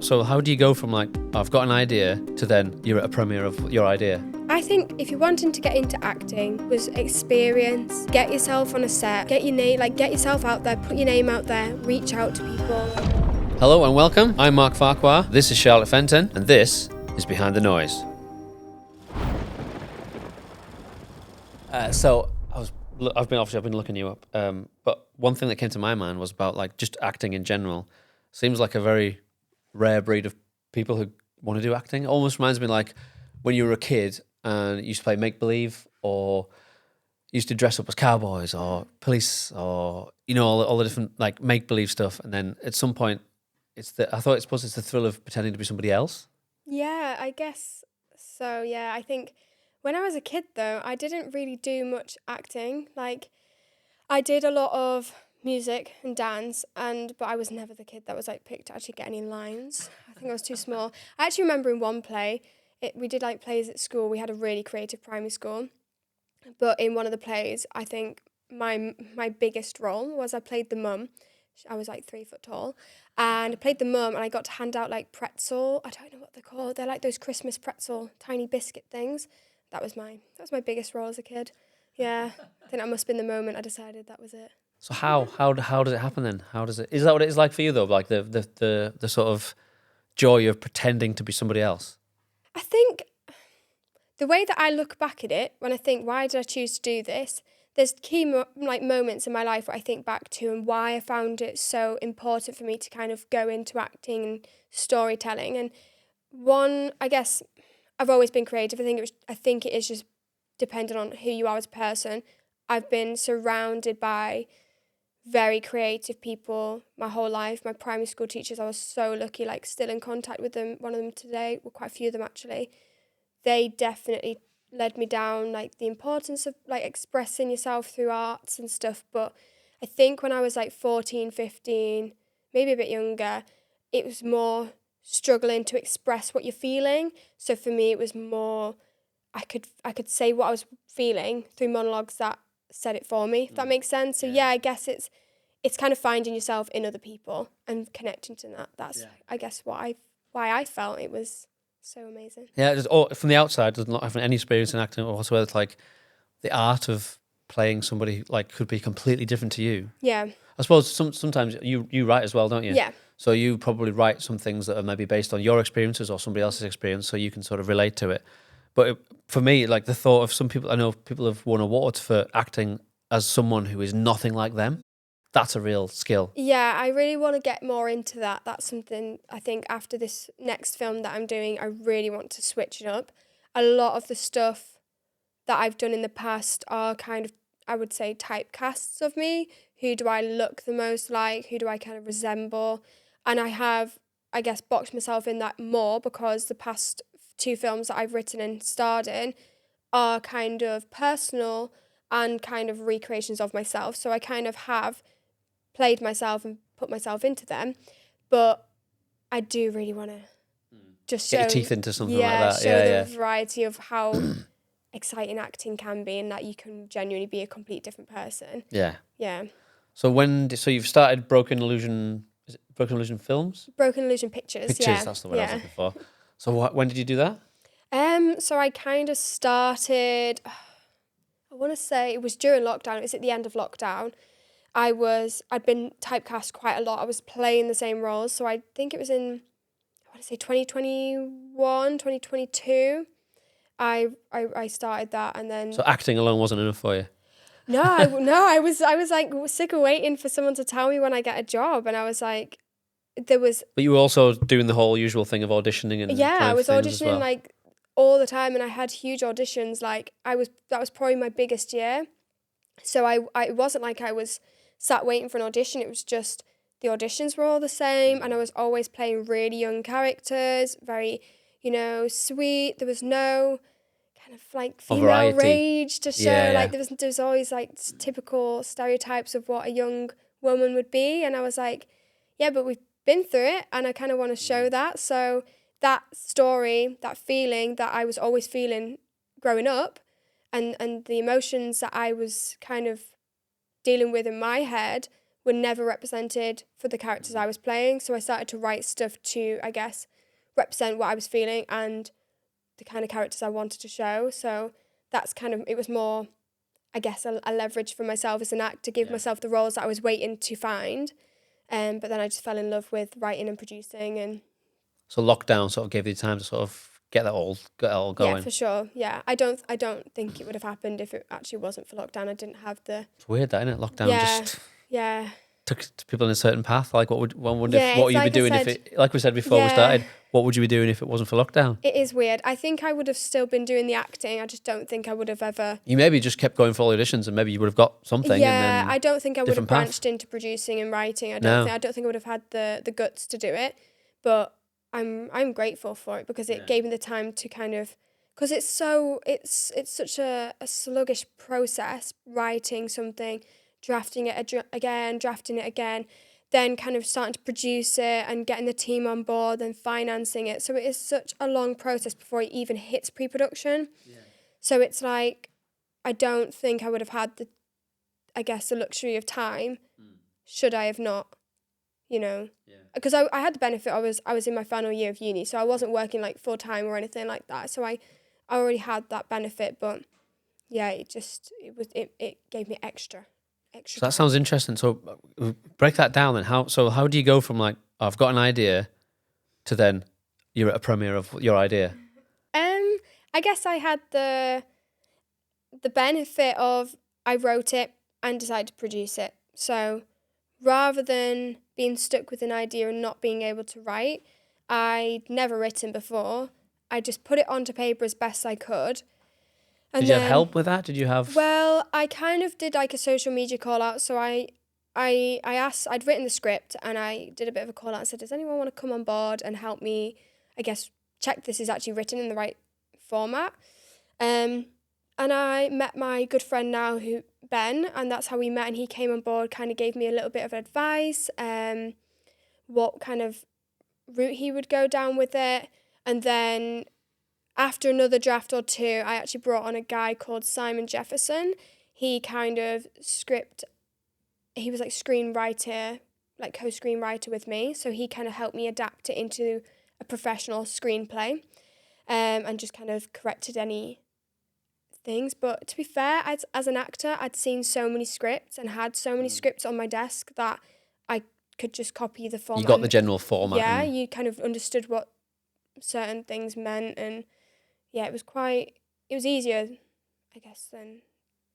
So how do you go from like, I've got an idea, to then you're at a premiere of your idea? I think if you're wanting to get into acting, was experience, get yourself on a set, get yourself out there, put your name out there, reach out to people. Hello and welcome. I'm Marc Farquhar. This is Charlotte Fenton, and this is Behind the Noise. I've been looking you up, but one thing that came to my mind was about like just acting in general. Seems like a very rare breed of people who want to do acting. It almost reminds me like when you were a kid and you used to play make-believe, or you used to dress up as cowboys or police, or all the different like make-believe stuff. And then at some point, it's the thrill of pretending to be somebody else. Yeah, I guess so. Yeah, I think when I was a kid though, I didn't really do much acting. Like I did a lot of music and dance, but I was never the kid that was like picked to actually get any lines. I think I was too small. I actually remember in one play, we did like plays at school. We had a really creative primary school, but in one of the plays, I think my biggest role was I played the mum. I was like 3 foot tall, and I played the mum, and I got to hand out like pretzel. I don't know what they're called. They're like those Christmas pretzel, tiny biscuit things. That was my biggest role as a kid. Yeah, I think that must have been the moment I decided that was it. So how does it happen then? Is that what it is like for you though? Like the sort of joy of pretending to be somebody else? I think the way that I look back at it, when I think, why did I choose to do this? There's key moments in my life where I think back to and why I found it so important for me to kind of go into acting and storytelling. And one, I guess, I've always been creative. I think it is just dependent on who you are as a person. I've been surrounded by very creative people my whole life. My primary school teachers, I was so lucky, like still in contact with them. One of them today, well, quite a few of them actually. They definitely led me down like the importance of like expressing yourself through arts and stuff. But I think when I was like 14, 15, maybe a bit younger, it was more struggling to express what you're feeling. So for me, it was more, I could say what I was feeling through monologues that said it for me, if that makes sense. So yeah, I guess it's kind of finding yourself in other people and connecting to that. That's I guess why I felt it was so amazing. Yeah, from the outside, does not having any experience in acting or whatsoever, it's like the art of playing somebody like could be completely different to you. Yeah. I suppose sometimes you write as well, don't you? Yeah. So you probably write some things that are maybe based on your experiences or somebody else's experience, so you can sort of relate to it. But for me, like the thought of some people, I know people have won awards for acting as someone who is nothing like them. That's a real skill. Yeah, I really want to get more into that. That's something I think after this next film that I'm doing, I really want to switch it up. A lot of the stuff that I've done in the past are kind of, I would say, typecasts of me. Who do I look the most like? Who do I kind of resemble? And I have, I guess, boxed myself in that more because the past 2 films that I've written and starred in are kind of personal and kind of recreations of myself. So I kind of have played myself and put myself into them. But I do really want to just Get show... your teeth into something like that. Show the variety of how exciting acting can be and that you can genuinely be a complete different person. Yeah. Yeah. So you've started Broken Illusion... Is it Broken Illusion Films? Broken Illusion Pictures, yeah. That's the word I was looking for. So when did you do that? So I kind of started, I want to say it was during lockdown. It was at the end of lockdown. I'd been typecast quite a lot. I was playing the same roles. So I think it was in, I want to say 2021, 2022. I started that, and then... So acting alone wasn't enough for you? No, I was like sick of waiting for someone to tell me when I get a job. And I was like, But you were also doing the whole usual thing of auditioning and I was auditioning well. like all the time, and I had huge auditions. Like that was probably my biggest year. So it wasn't like I was sat waiting for an audition. It was just the auditions were all the same, and I was always playing really young characters, very, sweet. There was no kind of like female rage to show. Yeah. Like there was always like typical stereotypes of what a young woman would be, and I was like, yeah, but we've been through it, and I kind of want to show that. So that story, that feeling that I was always feeling growing up, and the emotions that I was kind of dealing with in my head were never represented for the characters I was playing. So I started to write stuff to, I guess, represent what I was feeling and the kind of characters I wanted to show. So that's kind of, it was more, I guess, a leverage for myself as an actor to give myself the roles that I was waiting to find. But then I just fell in love with writing and producing. And So lockdown sort of gave you time to sort of get it all going. yeah, for sure. Yeah, I don't think it would have happened if it actually wasn't for lockdown. I didn't have the. It's weird, that, isn't it? Lockdown just took people in a certain path. Like, what would you be doing if it? Like we said before we started, what would you be doing if it wasn't for lockdown? It is weird. I think I would have still been doing the acting. I just don't think I would have ever. You maybe just kept going for all auditions, and maybe you would have got something. Yeah, and then I don't think I would have path. branched into producing and writing. I don't think I would have had the guts to do it, but I'm grateful for it because it gave me the time to kind of, because it's such a sluggish process, writing something, drafting it again, then kind of starting to produce it and getting the team on board and financing it. So it is such a long process before it even hits pre-production. Yeah. So it's like, I don't think I would have had the luxury of time should I have not, because I had the benefit, I was in my final year of uni, so I wasn't working like full time or anything like that. So I already had that benefit, but yeah, it gave me extra. So that sounds interesting. So break that down then. How do you go from like, I've got an idea to then you're at a premiere of your idea? I guess I had the benefit of I wrote it and decided to produce it. So rather than being stuck with an idea and not being able to write, I'd never written before. I just put it onto paper as best I could. And did you have help with that? Did you have? Well, I kind of did like a social media call out. So I asked, I'd written the script and I did a bit of a call out and said, does anyone want to come on board and help me, I guess, check this is actually written in the right format? And I met my good friend now, Ben, and that's how we met. And he came on board, kind of gave me a little bit of advice, what kind of route he would go down with it. And then after another draft or two, I actually brought on a guy called Simon Jefferson. He was like screenwriter, like co-screenwriter with me. So he kind of helped me adapt it into a professional screenplay, and just kind of corrected any things. But to be fair, as an actor, I'd seen so many scripts and had so many scripts on my desk that I could just copy the format. You got the general format. Yeah, you kind of understood what certain things meant, and yeah, it was easier, I guess, than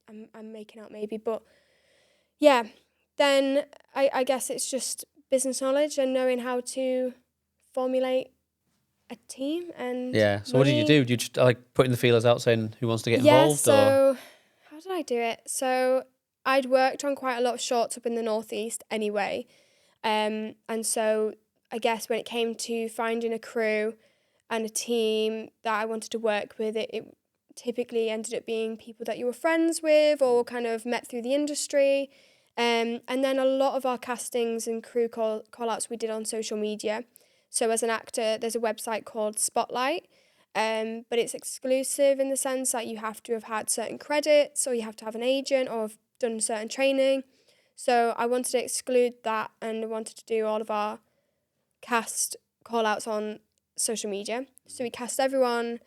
I'm making out maybe. But yeah, then I guess it's just business knowledge and knowing how to formulate a team. And yeah, so what did you do? Did you just like putting the feelers out saying who wants to get yeah, involved? So how did I do it? So I'd worked on quite a lot of shorts up in the Northeast anyway, and so I guess when it came to finding a crew and a team that I wanted to work with, it typically ended up being people that you were friends with or kind of met through the industry. And then a lot of our castings and crew call-outs we did on social media. So as an actor, there's a website called Spotlight, but it's exclusive in the sense that you have to have had certain credits or you have to have an agent or have done certain training. So I wanted to exclude that and I wanted to do all of our cast call-outs on social media. So we cast everyone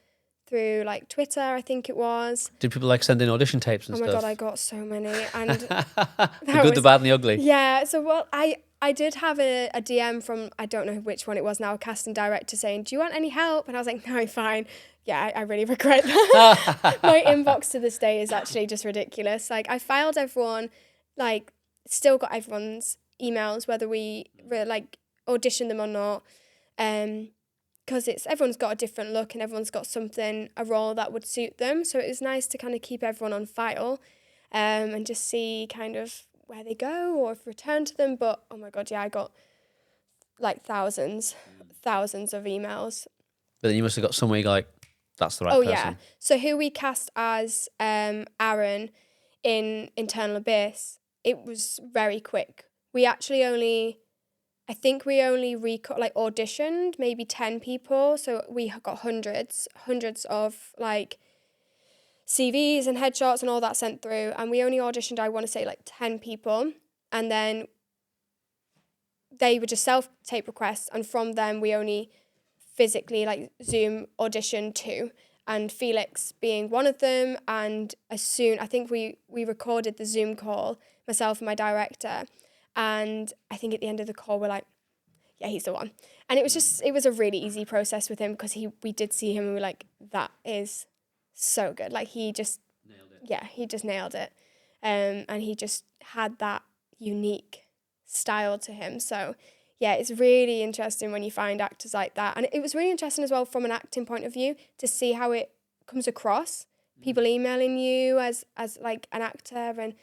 through like Twitter, I think it was. Did people like send in audition tapes and stuff? Oh my God, I got so many. And the good, the bad and the ugly. Yeah, so well, I did have a DM from, I don't know which one it was now, a casting director saying, do you want any help? And I was like, no, fine. Yeah, I really regret that. My inbox to this day is actually just ridiculous. Like I filed everyone, like still got everyone's emails, whether we like audition them or not. Because everyone's got a different look and everyone's got a role that would suit them. So it was nice to kind of keep everyone on file, and just see kind of where they go or if return to them. But oh my God, yeah, I got like thousands of emails. But then you must have got somewhere like, that's the right person. Oh yeah. So who we cast as Aaron in Internal Abyss, it was very quick. We actually only auditioned maybe 10 people. So we got hundreds of like CVs and headshots and all that sent through. And we only auditioned, I want to say like 10 people. And then they were just self-tape requests, and from them we only physically like Zoom auditioned 2, and Felix being one of them. And I think we recorded the Zoom call, myself and my director, and I think at the end of the call we're like, yeah, he's the one. And it was a really easy process with him, because we did see him and we were like, that is so good. Like he just nailed it. Yeah, he just nailed it. And he just had that unique style to him. So yeah, it's really interesting when you find actors like that. And it was really interesting as well from an acting point of view to see how it comes across. People emailing you as like an actor, and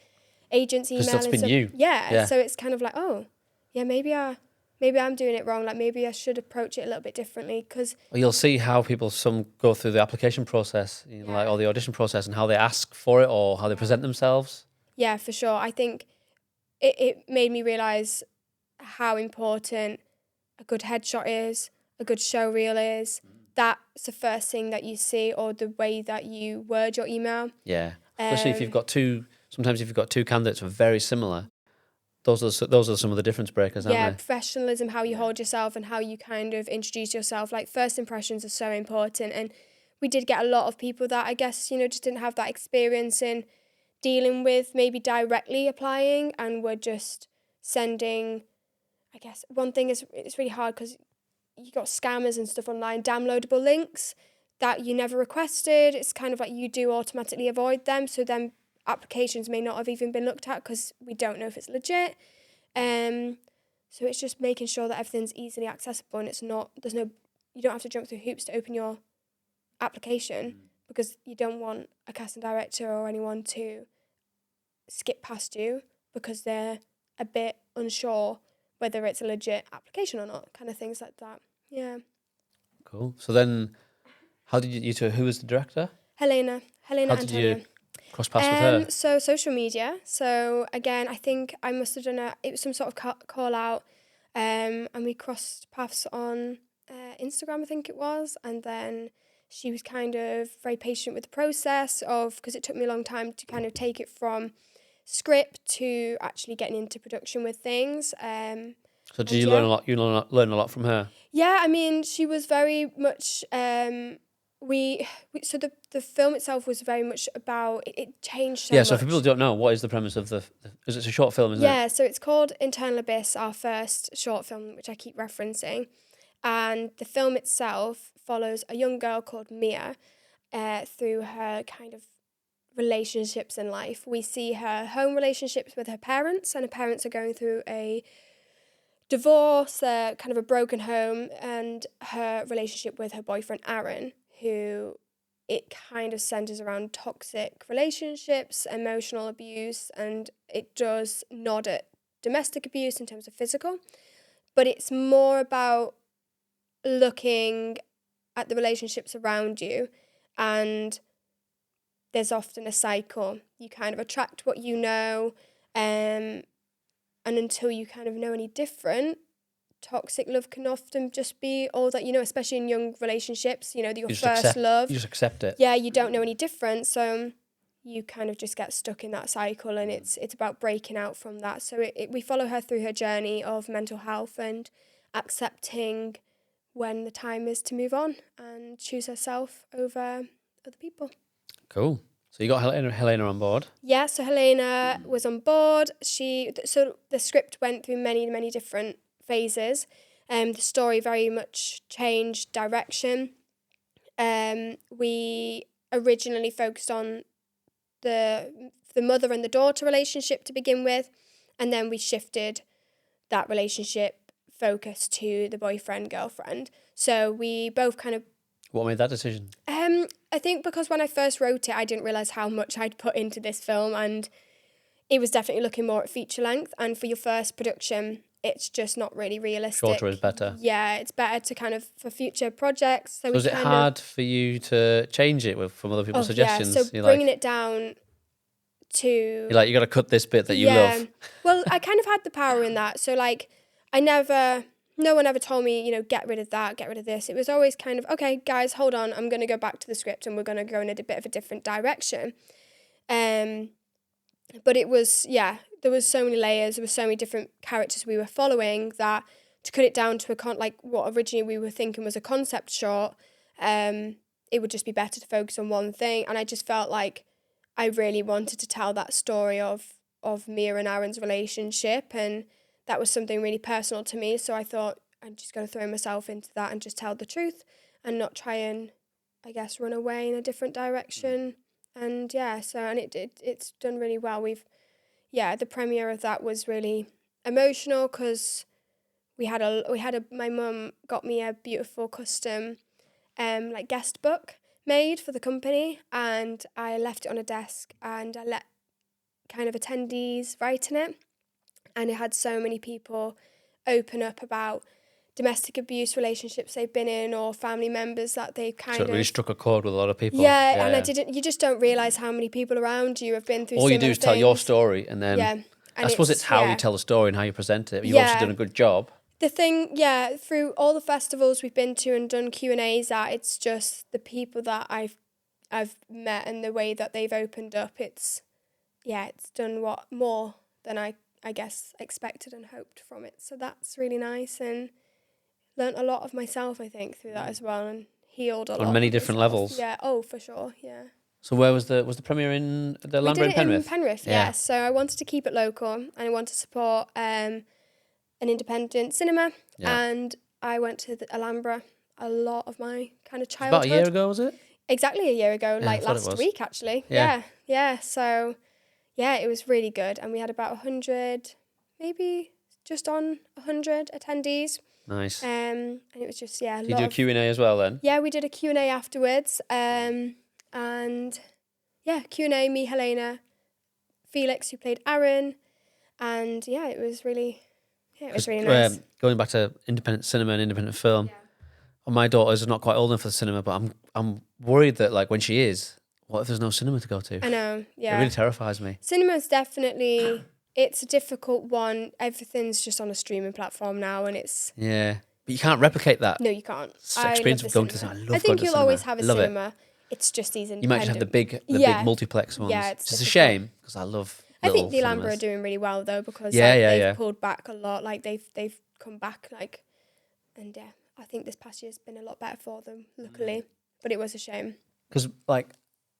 agents emailing. Because that's been you. Yeah, so it's kind of like, oh, yeah, maybe I'm doing it wrong. Like maybe I should approach it a little bit differently, because... Well, you'll see how some go through the application process, like, or the audition process, and how they ask for it or how they present themselves. Yeah, for sure. I think it made me realise how important a good headshot is, a good show reel is. That's the first thing that you see, or the way that you word your email. Yeah, especially if you've got sometimes if you've got 2 candidates who are very similar, those are some of the difference breakers, aren't Yeah, they? professionalism, how you hold yourself and how you kind of introduce yourself. Like, first impressions are so important. And we did get a lot of people that I guess, just didn't have that experience in dealing with maybe directly applying, and were just sending... I guess one thing is, it's really hard because you got scammers and stuff online, downloadable links that you never requested. It's kind of like you do automatically avoid them. So then applications may not have even been looked at because we don't know if it's legit. So it's just making sure that everything's easily accessible, and you don't have to jump through hoops to open your application, because you don't want a casting director or anyone to skip past you because they're a bit unsure whether it's a legit application or not, kind of things like that. Yeah. Cool. So then, how did you two? Who was the director? Helena How did Antonio. you cross paths with her? So social media. So again, I think I must have done it was some sort of call out, and we crossed paths on Instagram, I think it was, and then she was kind of very patient with the process because it took me a long time to kind of take it from script to actually getting into production with things. So did you learn a lot? You learn a lot from her. Yeah, I mean, she was very much. So the film itself was very much about it changed so much. Yeah. So for people who don't know, what is the premise of is it a short film? Isn't it? Yeah. So it's called Internal Abyss, our first short film, which I keep referencing, and the film itself follows a young girl called Mia, through her kind of relationships in life. We see her home relationships with her parents, and her parents are going through a divorce, kind of a broken home, and her relationship with her boyfriend Aaron, who it kind of centers around toxic relationships, emotional abuse, and it does nod at domestic abuse in terms of physical, but it's more about looking at the relationships around you, and there's often a cycle. You kind of attract what you know, and until you kind of know any different, toxic love can often just be all that you know, especially in young relationships, your first love. You just accept it. Yeah, you don't know any different, so you kind of just get stuck in that cycle, and it's about breaking out from that. So we follow her through her journey of mental health and accepting when the time is to move on and choose herself over other people. Cool. So you got Helena on board. Yeah, so Helena was on board. So the script went through many, many different phases. The story very much changed direction. We originally focused on the mother and the daughter relationship to begin with, and then we shifted that relationship focus to the boyfriend girlfriend. So we both kind of... What made that decision? I think because when I first wrote it, I didn't realise how much I'd put into this film, and it was definitely looking more at feature length. And for your first production, it's just not really realistic. Shorter is better. Yeah, it's better to kind of for future projects. So was it hard for you to change it from other people's suggestions? Yeah, so bringing it down to... You're like, you got to cut this bit that you love. Well, I kind of had the power in that. So like, no one ever told me, get rid of that, get rid of this. It was always kind of, okay, guys, hold on. I'm going to go back to the script and we're going to go in a bit of a different direction. And But it was, there was so many layers, there were so many different characters we were following that to cut it down to like what originally we were thinking was a concept short, it would just be better to focus on one thing. And I just felt like I really wanted to tell that story of Mia and Aaron's relationship, and that was something really personal to me. So I thought I'm just going to throw myself into that and just tell the truth and not try and, I guess, run away in a different direction. And it's done really well. The premiere of that was really emotional because my mum got me a beautiful custom like guest book made for the company, and I left it on a desk and I let kind of attendees write in it, and it had so many people open up about domestic abuse relationships they've been in or family members that they've kind of... So it really struck a chord with a lot of people. You just don't realise how many people around you have been through all you do is tell your things. story, and then And I suppose it's how you tell the story and how you present it. You've obviously done a good job. The thing, through all the festivals we've been to and done Q&As at, it's just the people that I've met and the way that they've opened up. It's done more than I guess expected and hoped from it. So that's really nice, and learnt a lot of myself, I think, through that as well, and healed a lot. On many different levels. Yeah, oh, for sure, yeah. So where was the premiere in the Lambre in Penrith? We did it in Penrith, yeah. So I wanted to keep it local, and I wanted to support an independent cinema, and I went to the Alhambra a lot of my kind of childhood. About a year ago, was it? Exactly a year ago, like last week, actually. Yeah. So, it was really good, and we had about 100, maybe just on 100 attendees. Nice. And it was just, Did you do a Q&A as well then? Yeah, we did a Q&A afterwards. And Q&A, me, Helena, Felix, who played Aaron. And it was really nice. Going back to independent cinema and independent film, my daughter's not quite old enough for the cinema, but I'm worried that like when she is, what if there's no cinema to go to? I know, yeah. It really terrifies me. Cinema's definitely... It's a difficult one. Everything's just on a streaming platform now, and it's... Yeah. But you can't replicate that. No, you can't. Experience of going to cinema. I think you'll always have a cinema. It's just these independent... You might just have the big multiplex ones. Yeah, it's a shame, because I love I think the Alhambra are doing really well, though, because they've pulled back a lot. Like, they've come back, like... And, I think this past year's been a lot better for them, luckily. But it was a shame. Because, like,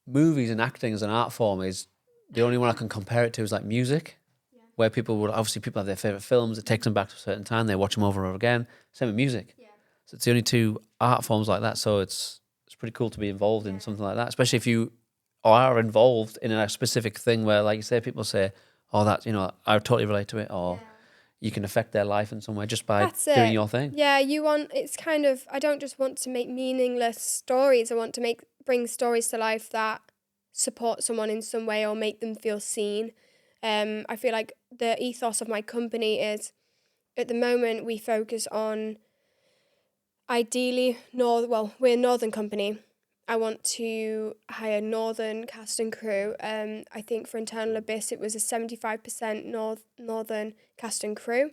movies and acting as an art form is... The only one I can compare it to is, like, music. Where people have their favourite films, it takes them back to a certain time, they watch them over and over again. Same with music. Yeah. So it's the only two art forms like that, so it's pretty cool to be involved in something like that, especially if you are involved in a specific thing where, like you say, people say, oh, that, I totally relate to it, or you can affect their life in some way just by doing your thing. Yeah, it's kind of, I don't just want to make meaningless stories, I want to bring stories to life that support someone in some way or make them feel seen. I feel like the ethos of my company is, at the moment, we focus on ideally, we're a northern company. I want to hire northern cast and crew. I think for Internal Abyss, it was a 75% northern cast and crew.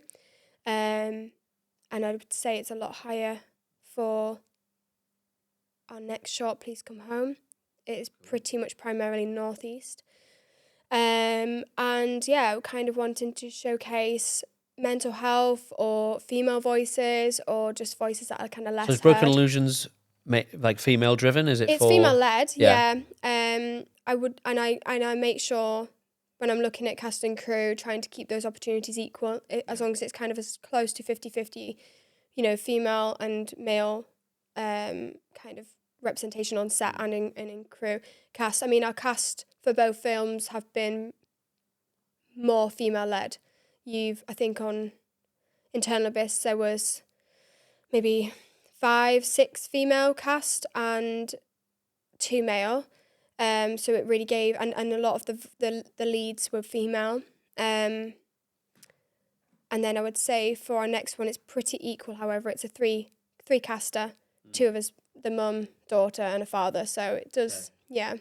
And I would say it's a lot higher for our next short, Please Come Home. It is pretty much primarily northeast. Kind of wanting to showcase mental health or female voices or just voices that are kind of less. So is Broken Illusions like female driven? Is it? It's female led. Yeah. I make sure when I'm looking at cast and crew, trying to keep those opportunities equal, as long as it's kind of as close to 50-50, female and male, kind of representation on set and in crew cast. I mean, our cast for both films have been more female-led. I think on Internal Abyss there was maybe 5-6 female cast and 2 male. So it really gave, and a lot of the leads were female. And then I would say for our next one it's pretty equal. However, it's a three caster, 2 of us, the mum, daughter, and a father. So it does, yeah.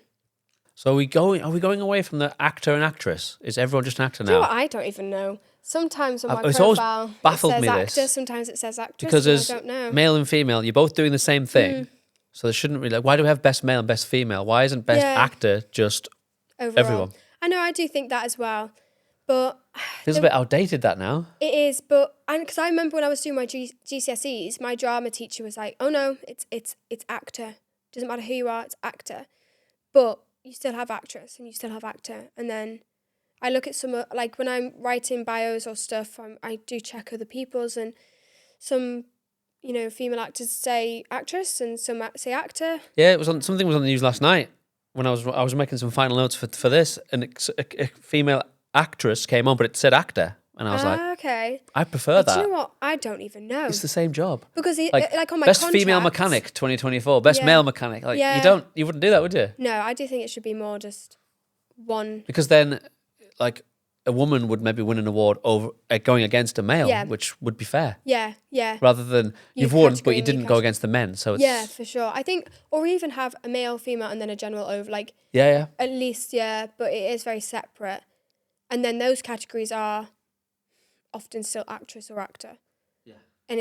So are we going away from the actor and actress? Is everyone just an actor now? Do you know what? I don't even know. Sometimes on my it's profile always baffled it says me actor, this. sometimes it says actress, because I don't know. Male and female, you're both doing the same thing. So there shouldn't really, why do we have best male and best female? Why isn't best actor just overall? Everyone? I know, I do think that as well. But Feels a bit outdated that now. it is, but because I remember when I was doing my GCSEs, my drama teacher was like, "Oh no, it's actor. Doesn't matter who you are, it's actor. But you still have actress and you still have actor." And then I look at some like when I'm writing bios or stuff, I do check other people's, and some female actors say actress and some say actor. Yeah, something was on the news last night when I was making some final notes for this, and a female actress came on, but it said actor, and I was like, okay, I prefer that. Do you know what? I don't even know. It's the same job because like on my best contract, female mechanic 2024, best male mechanic. Like you wouldn't do that, would you? No, I do think it should be more just one. Because then, like, a woman would maybe win an award over going against a male, which would be fair. Yeah, yeah. Rather than you've won, but you didn't go against the men. So it's for sure. I think, or even have a male, female, and then a general over. Like at least but it is very separate. And then those categories are often still actress or actor. Yeah. And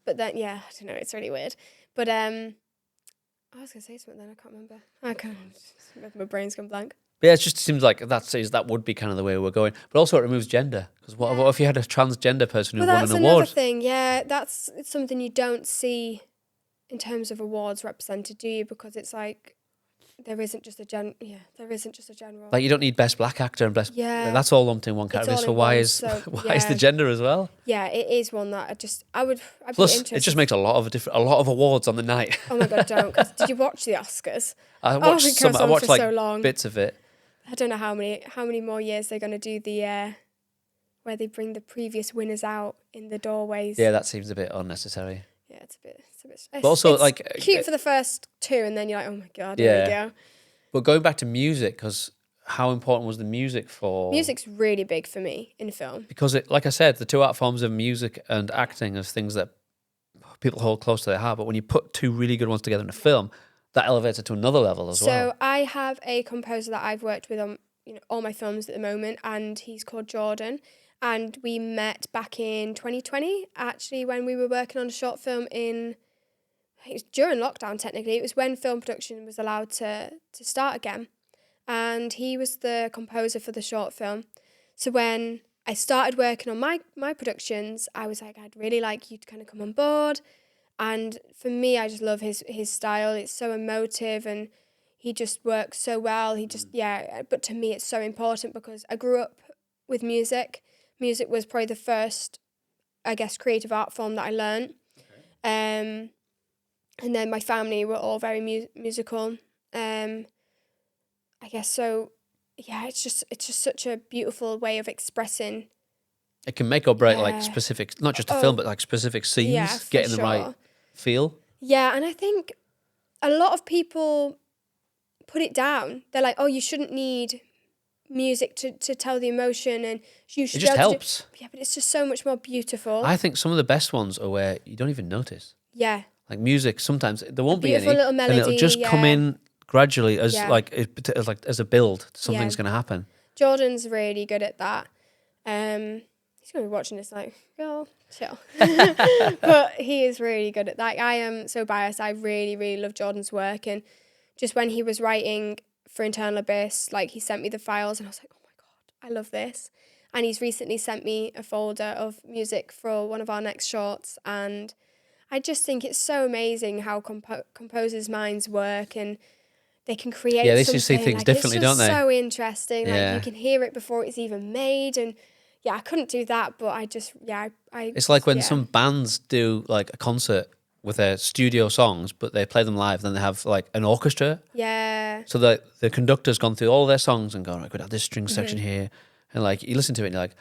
but then I don't know. It's really weird. But I was gonna say something then I can't remember. My brain's gone blank. Yeah, it just seems like that would be kind of the way we're going. But also it removes gender. Because what if you had a transgender person who won an award? That's another thing, that's something you don't see in terms of awards represented, do you? Because it's like, there isn't just a general... Like, you don't need best black actor and best... Yeah. That's all lumped in one category. So why is the gender as well? Yeah, it is one that I'd Plus, be interested. it just makes a lot of awards on the night. Oh my God, don't. 'Cause did you watch the Oscars? I watched like so long. bits of it. I don't know how many more years they're going to do the where they bring the previous winners out in the doorways. Yeah, that seems a bit unnecessary. Yeah, it's a bit. But also, it's like, cute for the first two, and then you're like, oh my God, here we go. But going back to music, because how important was the music for? Music's really big for me in film. Because like I said, the two art forms of music and acting are things that people hold close to their heart. But when you put two really good ones together in a film, that elevates it to another level as well. So I have a composer that I've worked with on all my films at the moment, and he's called Jordan. And we met back in 2020, actually, when we were working on a short film it was during lockdown, technically. It was when film production was allowed to start again. And he was the composer for the short film. So when I started working on my productions, I was like, I'd really like you to kind of come on board. And for me, I just love his style. It's so emotive and he just works so well. But to me, it's so important because I grew up with music. Music was probably the first, I guess, creative art form that I learned. Okay. And then my family were all very musical. I guess so. Yeah, it's just such a beautiful way of expressing. It can make or break like specific, not just a film, but like specific scenes, getting the right feel. Yeah, and I think a lot of people put it down. They're like, oh, you shouldn't need music to tell the emotion, and you should. It just helps. Yeah, but it's just so much more beautiful. I think some of the best ones are where you don't even notice. Yeah. Like music, sometimes there won't be any, little melody, and it'll just come in gradually as as a build. Something's going to happen. Jordan's really good at that. He's going to be watching this like, girl, chill. But he is really good at that. I am so biased. I really, really love Jordan's work. And just when he was writing for Internal Abyss, like, he sent me the files and I was like, oh my God, I love this. And he's recently sent me a folder of music for one of our next shorts. And I just think it's so amazing how composers' minds work, and they can create they something. just see things differently, don't they? It's so interesting. Like, you can hear it before it's even made, and I couldn't do that, but I just, It's like when some bands do like a concert with their studio songs, but they play them live, then they have like an orchestra. Yeah. So the conductor's gone through all their songs and gone, I could have this string section here. And like, you listen to it and you're like,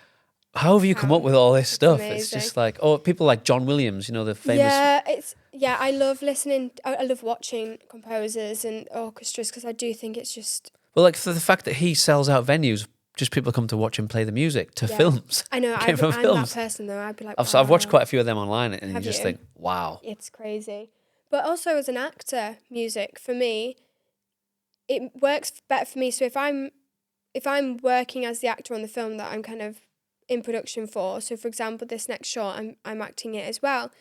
how have you come up with all this stuff? Amazing. It's just like, people like John Williams, the famous... I love listening, I love watching composers and orchestras because I do think it's just... Well, like, for the fact that he sells out venues, just people come to watch him play the music to films. I know, I'm that person though. I'd be like, I've watched quite a few of them online and you just think, wow. It's crazy. But also as an actor, music, for me, it works better for me. So if I'm working as the actor on the film that I'm kind of in production for, so for example, this next short, I'm acting it as well,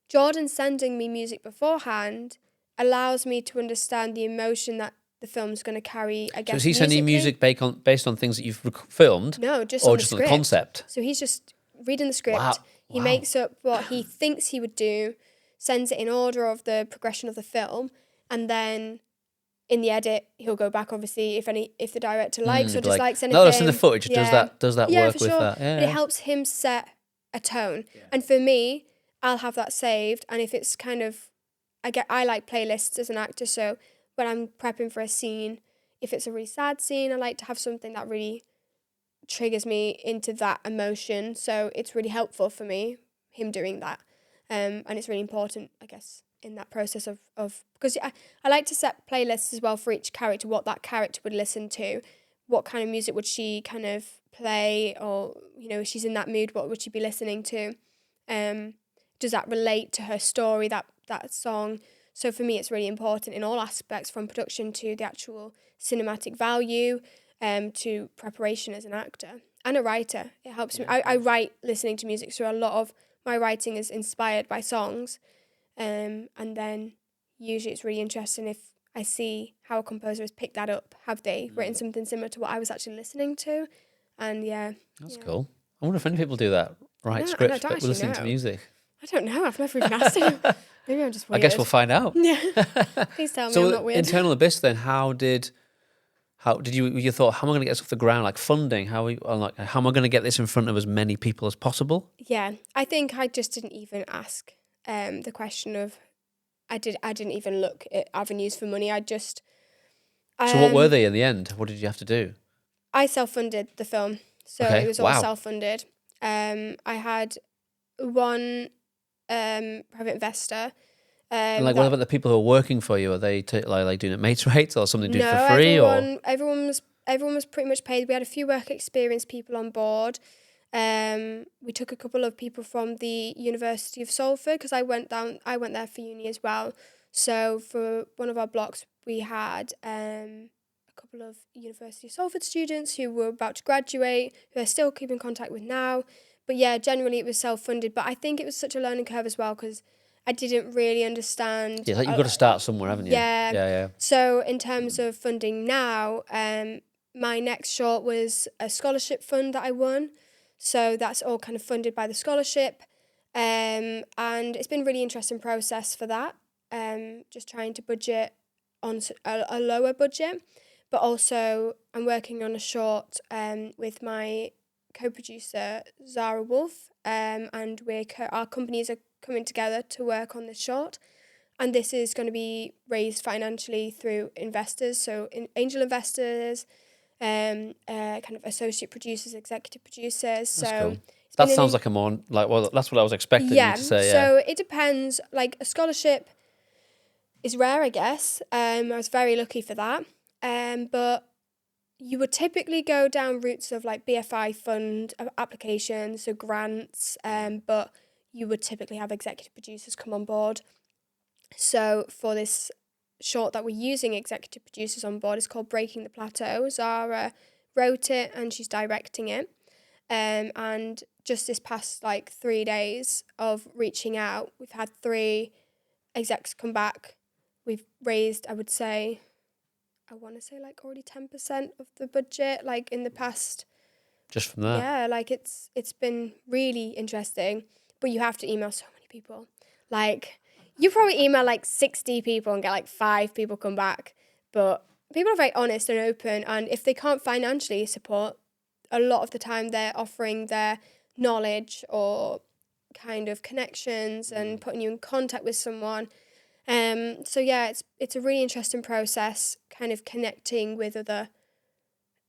Jordan sending me music beforehand allows me to understand the emotion that the film's going to carry, I guess. So is he sending music based on things that you've filmed? No, just or on just the on the script. concept? So he's just reading the script. Wow. He makes up what he thinks he would do, sends it in order of the progression of the film, and then in the edit he'll go back, obviously, if the director likes or dislikes anything. No, that's in the footage. Yeah. Does that Yeah, work for with sure. that? Yeah, But it helps him set a tone. Yeah. And for me, I'll have that saved, and if it's kind of, I like playlists as an actor, so when I'm prepping for a scene, if it's a really sad scene, I like to have something that really triggers me into that emotion. So it's really helpful for me, him doing that. And it's really important, I guess, in that process of because I like to set playlists as well for each character, what that character would listen to, what kind of music would she kind of play, or, you know, if she's in that mood, what would she be listening to? Does that relate to her story, that song? So for me, it's really important in all aspects, from production to the actual cinematic value, to preparation as an actor and a writer. It helps me. I write listening to music, so a lot of my writing is inspired by songs. And then usually it's really interesting if I see how a composer has picked that up. Have they written something similar to what I was actually listening to? And that's cool. I wonder if any people do that. Write scripts, but listening to music. I don't know. I've never even asked him. Maybe I'm just weird. I guess we'll find out. Yeah. Please tell me I'm not weird. Internal Abyss, then, how did you thought, how am I going to get this off the ground? Like funding, how am I going to get this in front of as many people as possible? Yeah, I think I just didn't even ask the question of, I didn't even look at avenues for money. I just. So what were they in the end? What did you have to do? I self-funded the film, so it was all self-funded. I had one private investor. And what about the people who are working for you? Are they like doing it mates rates or something doing it for free? Everyone was pretty much paid. We had a few work experience people on board. We took a couple of people from the University of Salford, because I went there for uni as well. So for one of our blocks, we had a couple of University of Salford students who were about to graduate, who I still keep in contact with now. But yeah, generally it was self-funded. But I think it was such a learning curve as well, because I didn't really understand. Yeah, you've got to start somewhere, haven't you? Yeah. So in terms of funding now, my next short was a scholarship fund that I won. So that's all kind of funded by the scholarship. And it's been a really interesting process for that. Just trying to budget on a lower budget. But also I'm working on a short with my co-producer, Zara Wolf. And our companies are coming together to work on this short, and this is going to be raised financially through investors, so angel investors, kind of associate producers, executive producers. So cool. That sounds like a more that's what I was expecting you to say. Yeah. So it depends. Like, a scholarship is rare, I guess. I was very lucky for that. But you would typically go down routes of like BFI fund applications, so grants. But you would typically have executive producers come on board. So for this short that we're using executive producers on board, it's called Breaking the Plateau. Zara wrote it and she's directing it. And just this past 3 days of reaching out, we've had 3 execs come back. We've raised, I want to say already 10% of the budget, in the past. Just from that? Yeah, it's been really interesting. But you have to email so many people. You probably email 60 people and get 5 people come back. But people are very honest and open. And if they can't financially support, a lot of the time they're offering their knowledge or kind of connections and putting you in contact with someone. So yeah, it's a really interesting process, kind of connecting with other,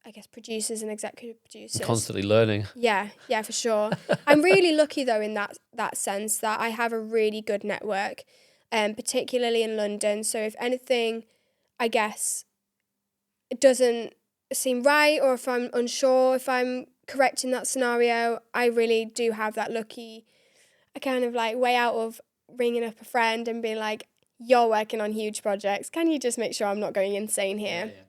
I guess, producers and executive producers. Constantly learning. Yeah, for sure. I'm really lucky though in that sense that I have a really good network, particularly in London. So if anything, I guess, it doesn't seem right, or if I'm unsure, if I'm correct in that scenario, I really do have that lucky, kind of way out of ringing up a friend and being like, you're working on huge projects, can you just make sure I'm not going insane here? Yeah.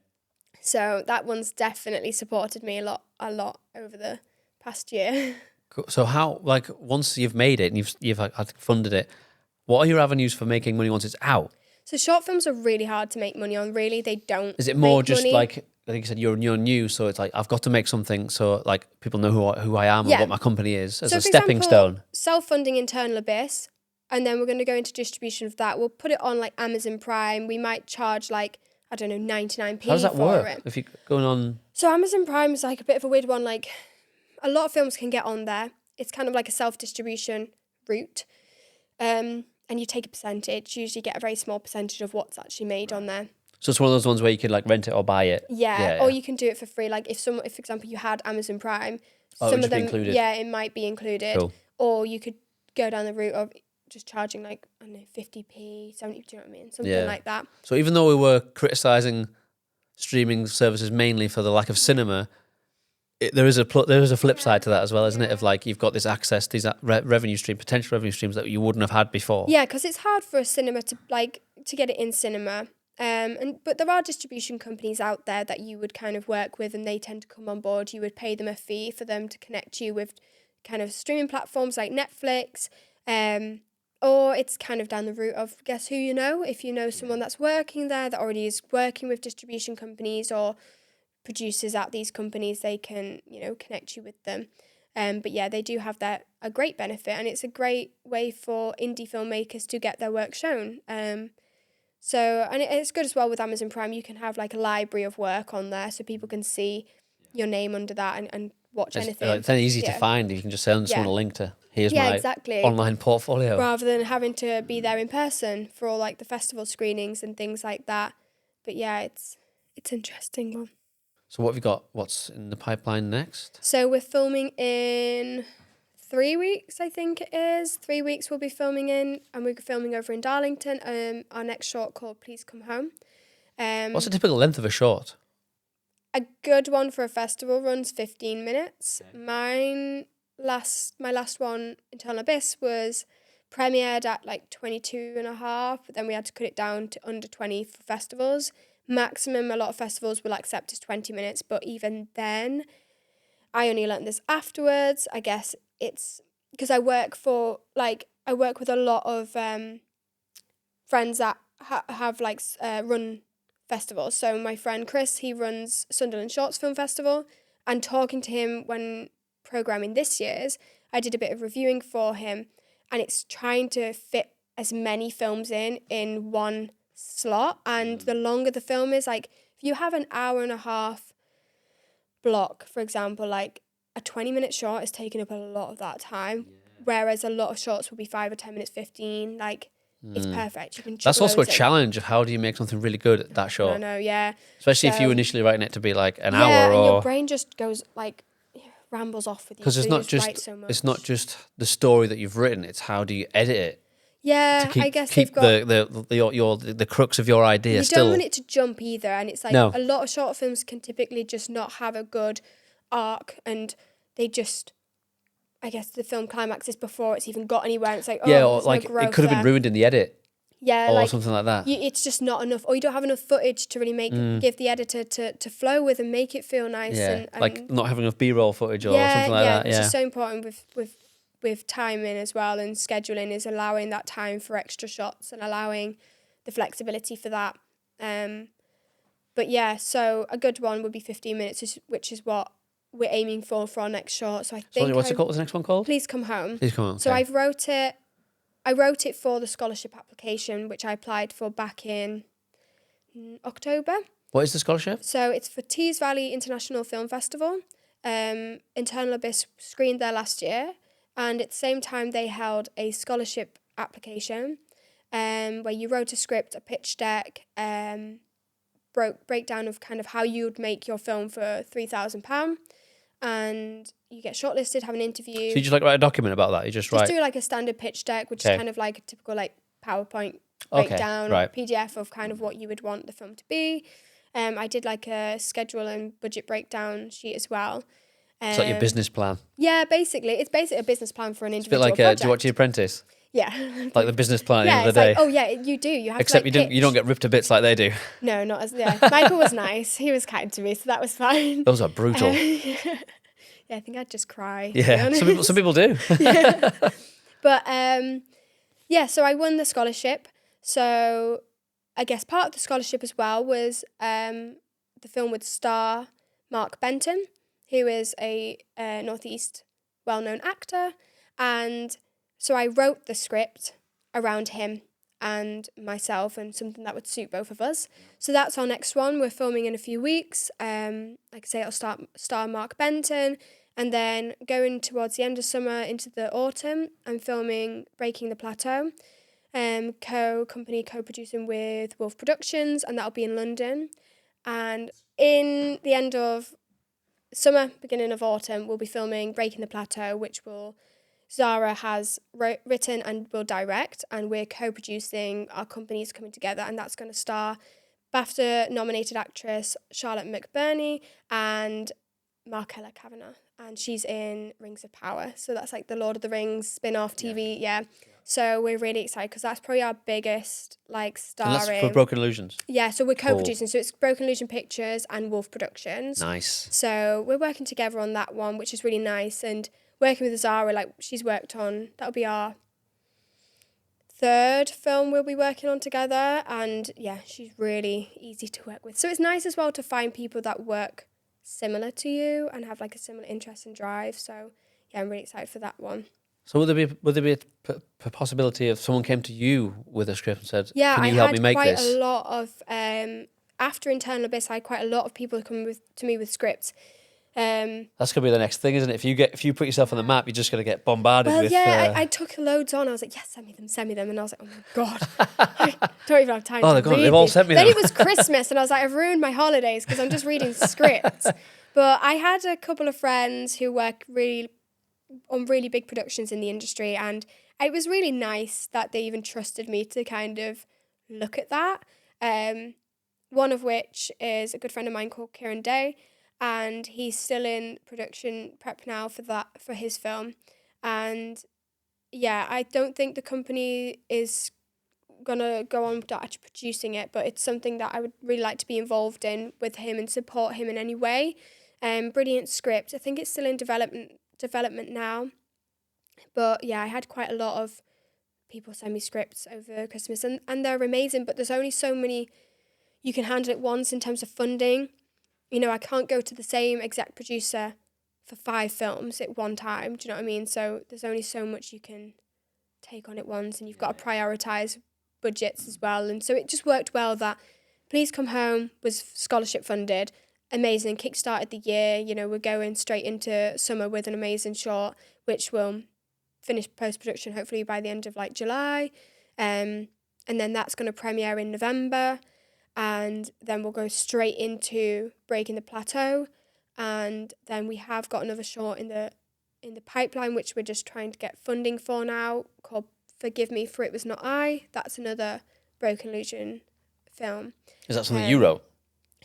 So that one's definitely supported me a lot over the past year. Cool. So how, once you've made it and you've funded it, what are your avenues for making money once it's out? So short films are really hard to make money on. Really, they don't. Is it more make just money. like you said, you're new, so it's like I've got to make something so like people know who I am Yeah. and what my company is as So a for stepping example, stone. self-funding Internal Abyss, and then we're going to go into distribution of that. We'll put it on like Amazon Prime. We might charge like, I don't know, 99p How does that for work? it. If you're going on, So Amazon Prime is like a bit of a weird one. Like a lot of films can get on there. It's kind of like a self-distribution route. And you take a percentage. You usually get a very small percentage of what's actually made on there. so it's one of those ones where you could like rent it or buy it. Yeah, or you can do it for free. Like if for example, you had Amazon Prime, Oh, it would some of just be them, included. yeah, it might be included. Cool. Or you could go down the route of just charging like, I don't know, 50p, 70p, do you know what I mean? Something like that. So even though we were criticising streaming services mainly for the lack of cinema, there is a flip side to that as well, isn't it? Of like you've got this access, these potential revenue streams that you wouldn't have had before. Yeah, because it's hard for a cinema to get it in cinema. But there are distribution companies out there that you would kind of work with, and they tend to come on board. You would pay them a fee for them to connect you with kind of streaming platforms like Netflix, or it's kind of down the route of guess who you know. If you know someone that's working there that already is working with distribution companies or producers at these companies, they can, connect you with them. But yeah, they do have a great benefit, and it's a great way for indie filmmakers to get their work shown. So, and it's good as well with Amazon Prime. You can have like a library of work on there, so people can see your name under that and watch anything. It's then easy to find. You can just send someone a link to here's my online portfolio, rather than having to be there in person for all like the festival screenings and things like that. But yeah, it's interesting one. So what have you got? What's in the pipeline next? So we're filming in 3 weeks, I think it is. 3 weeks we'll be filming in, and we're filming over in Darlington. Our next short called Please Come Home. What's the typical length of a short? A good one for a festival runs 15 minutes. Okay. My last one, Internal Abyss, was premiered at like 22 and a half, but then we had to cut it down to under 20 for festivals. Maximum a lot of festivals will accept is 20 minutes, but even then, I only learned this afterwards. I guess it's because I work with a lot of friends that have run festivals. So my friend Chris, he runs Sunderland Shorts Film Festival, and talking to him when programming this year's, I did a bit of reviewing for him, and it's trying to fit as many films in one slot. And the longer the film is, like if you have an hour and a half block, for example, like a 20-minute short is taking up a lot of that time, whereas a lot of shorts will be 5 or 10 minutes, 15. Like it's perfect. You can. That's also a challenge of how do you make something really good at that short. I know, yeah. Especially if you initially writing it to be like an hour, and or your brain just goes like rambles off with you. Because it's not just the story that you've written; it's how do you edit it. Yeah, I guess keep the crux of your idea. You don't want it to jump either, and it's like a lot of short films can typically just not have a good arc, and they just, I guess the film climaxes before it's even got anywhere. And it's like or like it could have been ruined in the edit. Yeah, or something like that. It's just not enough, or you don't have enough footage to really give the editor to flow with and make it feel nice. Yeah, and like not having enough B-roll footage or something like that. Which is so important with timing as well, and scheduling is allowing that time for extra shots and allowing the flexibility for that. But yeah, so a good one would be 15 minutes, which is what we're aiming for our next short. So I think. What's the next one called? Please Come Home. Please Come Home. Okay. So I wrote it for the scholarship application, which I applied for back in October. What is the scholarship? So it's for Tees Valley International Film Festival. Internal Abyss screened there last year, and at the same time they held a scholarship application where you wrote a script, a pitch deck, breakdown of kind of how you would make your film for £3,000, and you get shortlisted, have an interview. So you just write a document about that? You just write? do like a standard pitch deck, which is kind of like a typical like PowerPoint breakdown, PDF of kind of what you would want the film to be. I did like a schedule and budget breakdown sheet as well. It's like your business plan. Yeah, basically. It's basically a business plan for an individual project. project. Do you watch The Apprentice? Yeah. Like the business plan at the end of the day. Like, yeah, you do. You have Except to, you don't get ripped to bits like they do. No, not as, Michael was nice. He was kind to me, so that was fine. Those are brutal. Yeah, I think I'd just cry. Yeah, some people do. But, so I won the scholarship. So I guess part of the scholarship as well was the film would star Marc Benton, who is a Northeast well-known actor. And so I wrote the script around him and myself, and something that would suit both of us. So that's our next one. We're filming in a few weeks. Like I say, it'll star Marc Benton. And then going towards the end of summer into the autumn, I'm filming Breaking the Plateau, co-producing with Wolf Productions, and that'll be in London. And in the end of summer, beginning of autumn, we'll be filming Breaking the Plateau, which Zara has written and will direct, and we're co-producing. Our companies coming together, and that's going to star BAFTA-nominated actress Charlotte McBurney and Markella Kavanagh, and she's in Rings of Power. So that's like the Lord of the Rings spin-off TV, yeah. So we're really excited because that's probably our biggest starring. And that's for Broken Illusions? Yeah, so we're co-producing. Cool. So it's Broken Illusion Pictures and Wolf Productions. Nice. So we're working together on that one, which is really nice, and working with Zara, she's worked on, that'll be our third film we'll be working on together, and yeah, she's really easy to work with. So it's nice as well to find people that work similar to you and have a similar interest and drive. So yeah, I'm really excited for that one. So would there be a possibility if someone came to you with a script and said, "Can you help me make this?" Yeah, I had quite a lot of after Internal Abyss, I had quite a lot of people come to me with scripts. That's gonna be the next thing, isn't it? If you put yourself on the map, you're just gonna get bombarded with. Yeah, I took loads on. I was like, yes, send me them, and I was like, oh my god, I don't even have time. To read they've all sent me them. Then it was Christmas, and I was like, I've ruined my holidays because I'm just reading scripts. But I had a couple of friends who work on really big productions in the industry, and it was really nice that they even trusted me to kind of look at that. One of which is a good friend of mine called Kieran Day. And he's still in production prep now for his film. And yeah, I don't think the company is gonna go on without actually producing it, but it's something that I would really like to be involved in with him and support him in any way. Brilliant script. I think it's still in development now. But yeah, I had quite a lot of people send me scripts over Christmas, and they're amazing, but there's only so many you can handle at once in terms of funding. I can't go to the same exec producer for 5 films at one time. Do you know what I mean? So there's only so much you can take on at once, and you've got to prioritise budgets as well. And so it just worked well that Please Come Home was scholarship funded. Amazing. Kickstarted the year. We're going straight into summer with an amazing short, which will finish post-production hopefully by the end of July. And then that's going to premiere in November. And then we'll go straight into Breaking the Plateau, and then we have got another short in the pipeline, which we're just trying to get funding for now, called Forgive Me For It Was Not I. That's another Broken Illusion film. Is that something you wrote?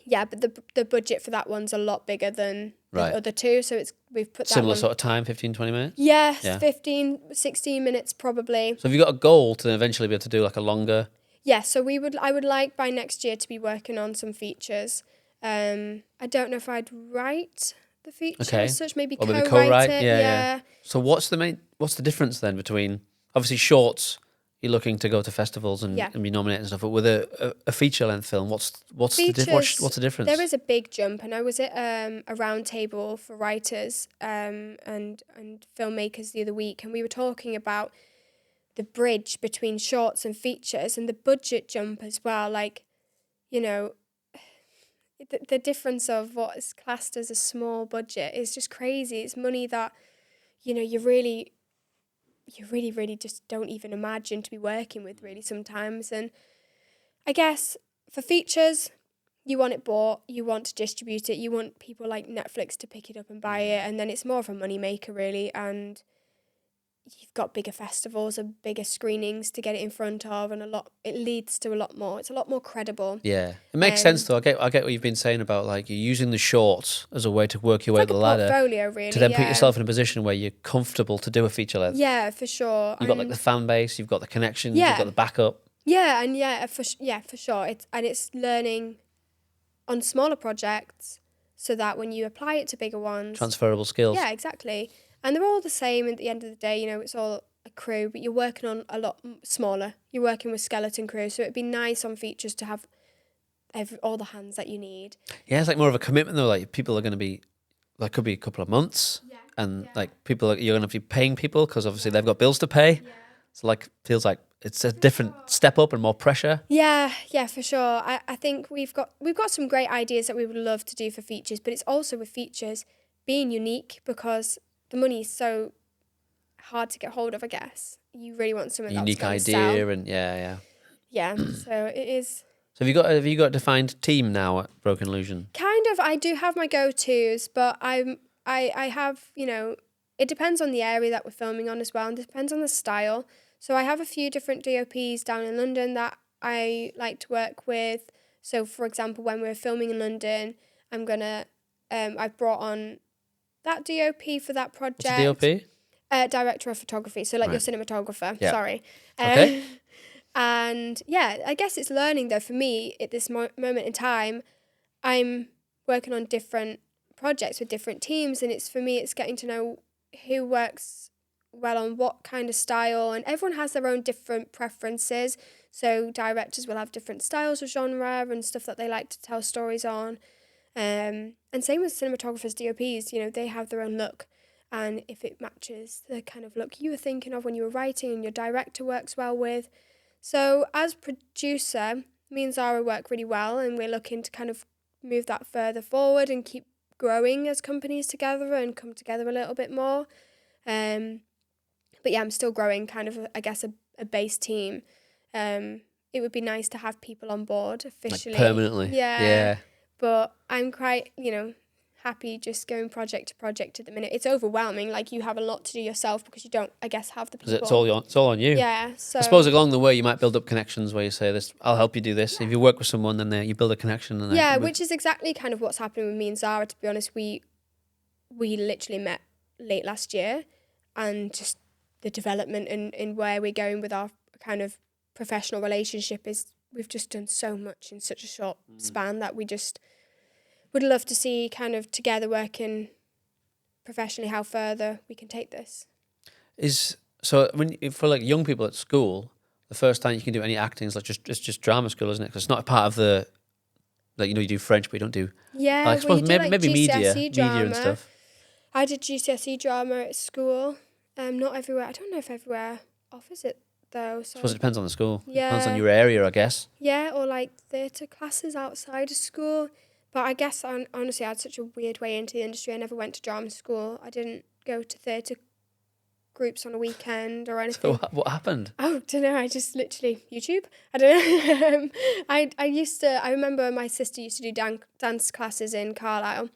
Yeah, but the budget for that one's a lot bigger than the other two, so we've put that similar sort of time, 15, 20 minutes? Yeah, 15, 16 minutes probably. So have you got a goal to eventually be able to do a longer? Yeah, so I would like by next year to be working on some features. I don't know if I'd write the features as such, maybe co-write it. Yeah. So what's the difference then between, obviously shorts, you're looking to go to festivals and be nominated and stuff, but with a feature-length film, what's the difference? There is a big jump, and I was at a round table for writers and filmmakers the other week, and we were talking about the bridge between shorts and features and the budget jump as well. The difference of what is classed as a small budget is just crazy. It's money that, you really just don't even imagine to be working with really sometimes. And I guess for features, you want it bought, you want to distribute it, you want people like Netflix to pick it up and buy it, and then it's more of a money maker really, and you've got bigger festivals and bigger screenings to get it in front of, and it leads to a lot more. It's a lot more credible. Yeah, it makes sense though. I get what you've been saying about you're using the shorts as a way to work your way up the ladder, portfolio really, to then put yourself in a position where you're comfortable to do a feature length. Yeah, for sure. You've got the fan base, you've got the connections, you've got the backup. Yeah, and for sure. It's learning on smaller projects so that when you apply it to bigger ones, transferable skills. Yeah, exactly. And they're all the same at the end of the day. It's all a crew, but you're working on a lot smaller. You're working with skeleton crew, so it'd be nice on features to have all the hands that you need. Yeah, it's like more of a commitment though. Like people are going to be, like could be a couple of months, and like people you're going to be paying people because obviously they've got bills to pay. Yeah. So like feels like it's a different step up and more pressure. Yeah, for sure. I think we've got some great ideas that we would love to do for features, but it's also with features being unique because the money is so hard to get hold of, I guess. You really want something that's Unique going to idea sell. and yeah. So it is. So have you got a defined team now at Broken Illusion? Kind of. I do have my go-tos, but I have, it depends on the area that we're filming on as well, and it depends on the style. So I have a few different DOPs down in London that I like to work with. So for example, when we're filming in London, I've brought on that DOP for that project. What's a DOP? Director of photography, so like your cinematographer. Yeah. Sorry. Okay. And yeah, I guess it's learning though. For me, at this moment in time, I'm working on different projects with different teams, and it's getting to know who works well on what kind of style, and everyone has their own different preferences. So directors will have different styles of genre and stuff that they like to tell stories on. And same with cinematographers, DOPs, they have their own look. And if it matches the kind of look you were thinking of when you were writing and your director works well with. So as producer, me and Zara work really well, and we're looking to kind of move that further forward and keep growing as companies together and come together a little bit more. But yeah, I'm still growing kind of, I guess, a base team. It would be nice to have people on board officially. Like permanently. Yeah. But I'm quite, happy just going project to project at the minute. It's overwhelming. Like you have a lot to do yourself because you don't, I guess, have the people. It's all on you. Yeah. So I suppose along the way you might build up connections where you say this, I'll help you do this. If you work with someone, then you build a connection. And which is exactly kind of what's happening with me and Zara. To be honest, we literally met late last year, and just the development in where we're going with our kind of professional relationship is we've just done so much in such a short span that we just would love to see kind of together working professionally how further we can take this. So for like young people at school, the first time you can do any acting is like it's just drama school, isn't it? Because it's not a part of the, like, you do French, but you don't do. Yeah, I suppose maybe GCSE media and stuff. I did GCSE drama at school. Not everywhere. I don't know if everywhere offers it though. So I suppose it depends on the school. Yeah. It depends on your area, I guess. Yeah, or like theatre classes outside of school. But I guess honestly, I had such a weird way into the industry. I never went to drama school. I didn't go to theatre groups on a weekend or anything. So what happened? Oh, don't know. I just literally YouTube. I don't know. I remember my sister used to do dance classes in Carlisle,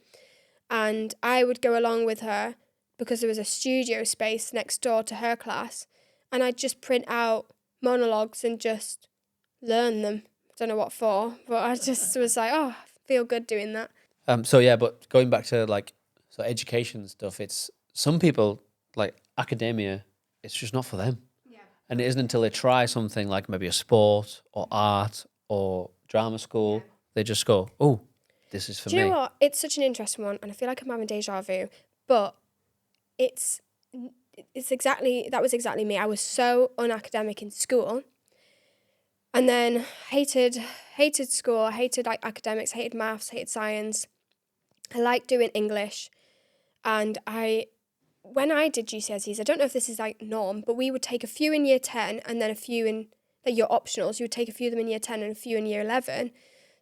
and I would go along with her because there was a studio space next door to her class, and I'd just print out monologues and just learn them. I don't know what for, but I just was like, oh, I feel good doing that. But going back to education stuff, it's some people like academia, it's just not for them. Yeah. And it isn't until they try something like maybe a sport or art or drama school, they just go, oh, this is for me. Do you know what? It's such an interesting one, and I feel like I'm having deja vu, but it's exactly, that was exactly me. I was so unacademic in school, and then hated school, hated like academics, hated maths, hated science. I liked doing English, and when I did GCSEs, I don't know if this is like norm, but we would take a few in year 10 and then a few in your optionals. You would take a few of them in year 10 and a few in year 11.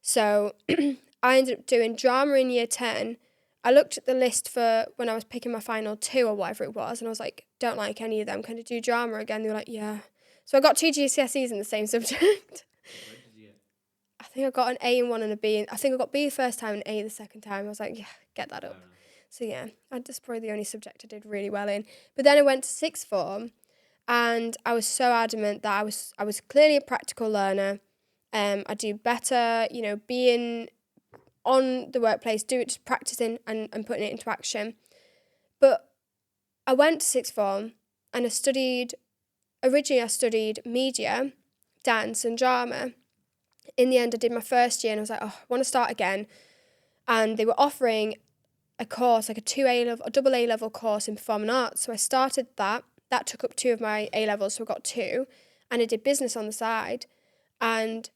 So I ended up doing drama in year 10. I looked at the list for when I was picking my final 2 or whatever it was, and I was like, don't like any of them. Can I do drama again? They were like, yeah. So I got 2 GCSEs in the same subject. I think I got an A in one and a B. I think I got B the first time and A the second time. I was like, yeah, get that up. So yeah, that's probably the only subject I did really well in. But then I went to sixth form, and I was so adamant that I was clearly a practical learner. I do better, being on the workplace, just practicing and putting it into action. But I went to sixth form and originally I studied media, dance and drama. In the end, I did my first year and I was like, oh, I want to start again. And they were offering a course, like a double A level course in performing arts. So I started that that took up 2 of my A levels, so I got 2, and I did business on the side. And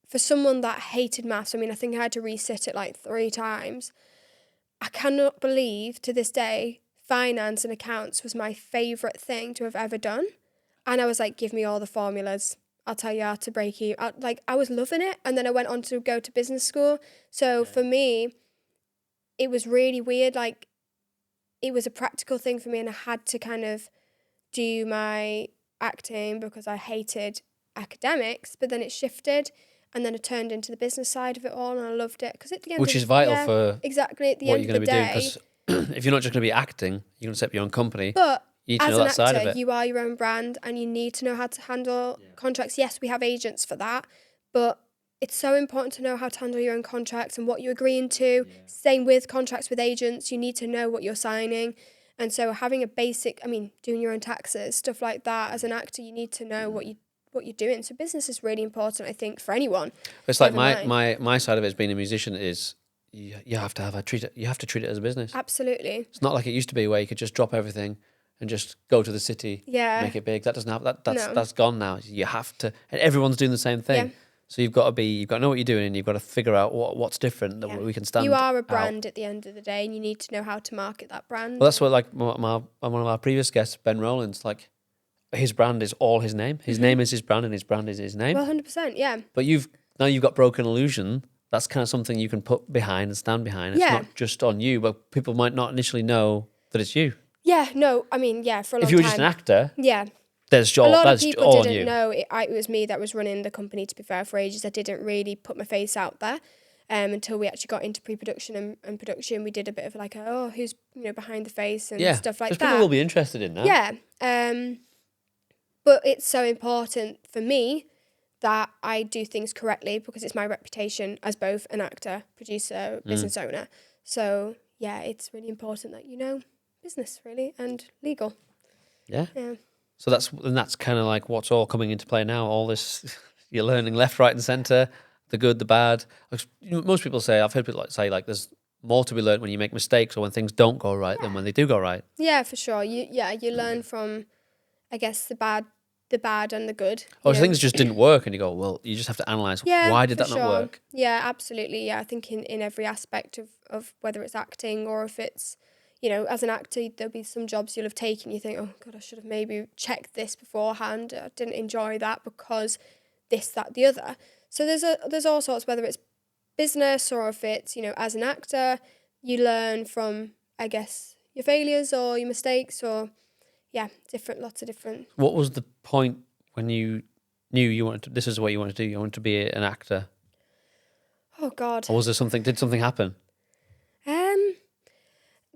for someone that hated maths, I mean, I think I had to resit it like 3 times. I cannot believe to this day, finance and accounts was my favourite thing to have ever done. And I was like, give me all the formulas. I'll tell you how to break even. I was loving it. And then I went on to go to business school. So for me, it was really weird. Like, it was a practical thing for me, and I had to kind of do my acting because I hated academics, but then it shifted, and then I turned into the business side of it all, and I loved it. Because at the end Which is vital for exactly at the what end you're of the going to be doing. day. Because if you're not just going to be acting, you're going to set up your own company. But you need to as know an that side of actor, it. you are your own brand, and you need to know how to handle contracts. Yes, we have agents for that, but it's so important to know how to handle your own contracts and what you're agreeing to. Yeah. Same with contracts with agents. You need to know what you're signing. And so having a basic, I mean, doing your own taxes, stuff like that, as an actor, you need to know what you're doing. So business is really important, I think, for anyone. It's like my side of it as being a musician is you have to treat it as a business. Absolutely. It's not like it used to be where you could just drop everything and just go to the city, make it big. That doesn't happen. That's gone now. You have to, and everyone's doing the same thing. Yeah. So you've got to know what you're doing, and you've got to figure out what's different that we can stand. You are a brand at the end of the day, and you need to know how to market that brand. Well, that's what like one of our previous guests, Ben Rowlands, like his brand is all his name. His name is his brand, and his brand is his name. Well, 100%, yeah. But you've got Broken Illusion. That's kind of something you can put behind and stand behind. It's not just on you, but people might not initially know that it's you. Yeah, no, I mean, yeah, for a long time. If you were just an actor, a lot of people didn't know it was me that was running the company, to be fair, for ages. I didn't really put my face out there until we actually got into pre-production and production. We did a bit of like, who's behind the face and stuff like that. People will be interested in that. Yeah. But it's so important for me that I do things correctly because it's my reputation as both an actor, producer, business owner. So, yeah, it's really important that you know business, really, and legal. Yeah. So that's kind of like what's all coming into play now. All this, you're learning left, right, and centre, the good, the bad. Most people say, I've heard people say, like, there's more to be learned when you make mistakes or when things don't go right than when they do go right. Yeah, for sure. You learn from, I guess, the bad and the good. So things just didn't work, and you go, well, you just have to analyse why did that not work? Yeah, absolutely. Yeah, I think in every aspect of whether it's acting or if it's, as an actor, there'll be some jobs you'll have taken, you think, oh, God, I should have maybe checked this beforehand. I didn't enjoy that because this, that, the other. So there's all sorts, whether it's business or if it's, as an actor, you learn from, I guess, your failures or your mistakes or, lots of different. What was the point when you knew you wanted to, this is what you wanted to do? You wanted to be an actor? Oh, God. Or was there did something happen?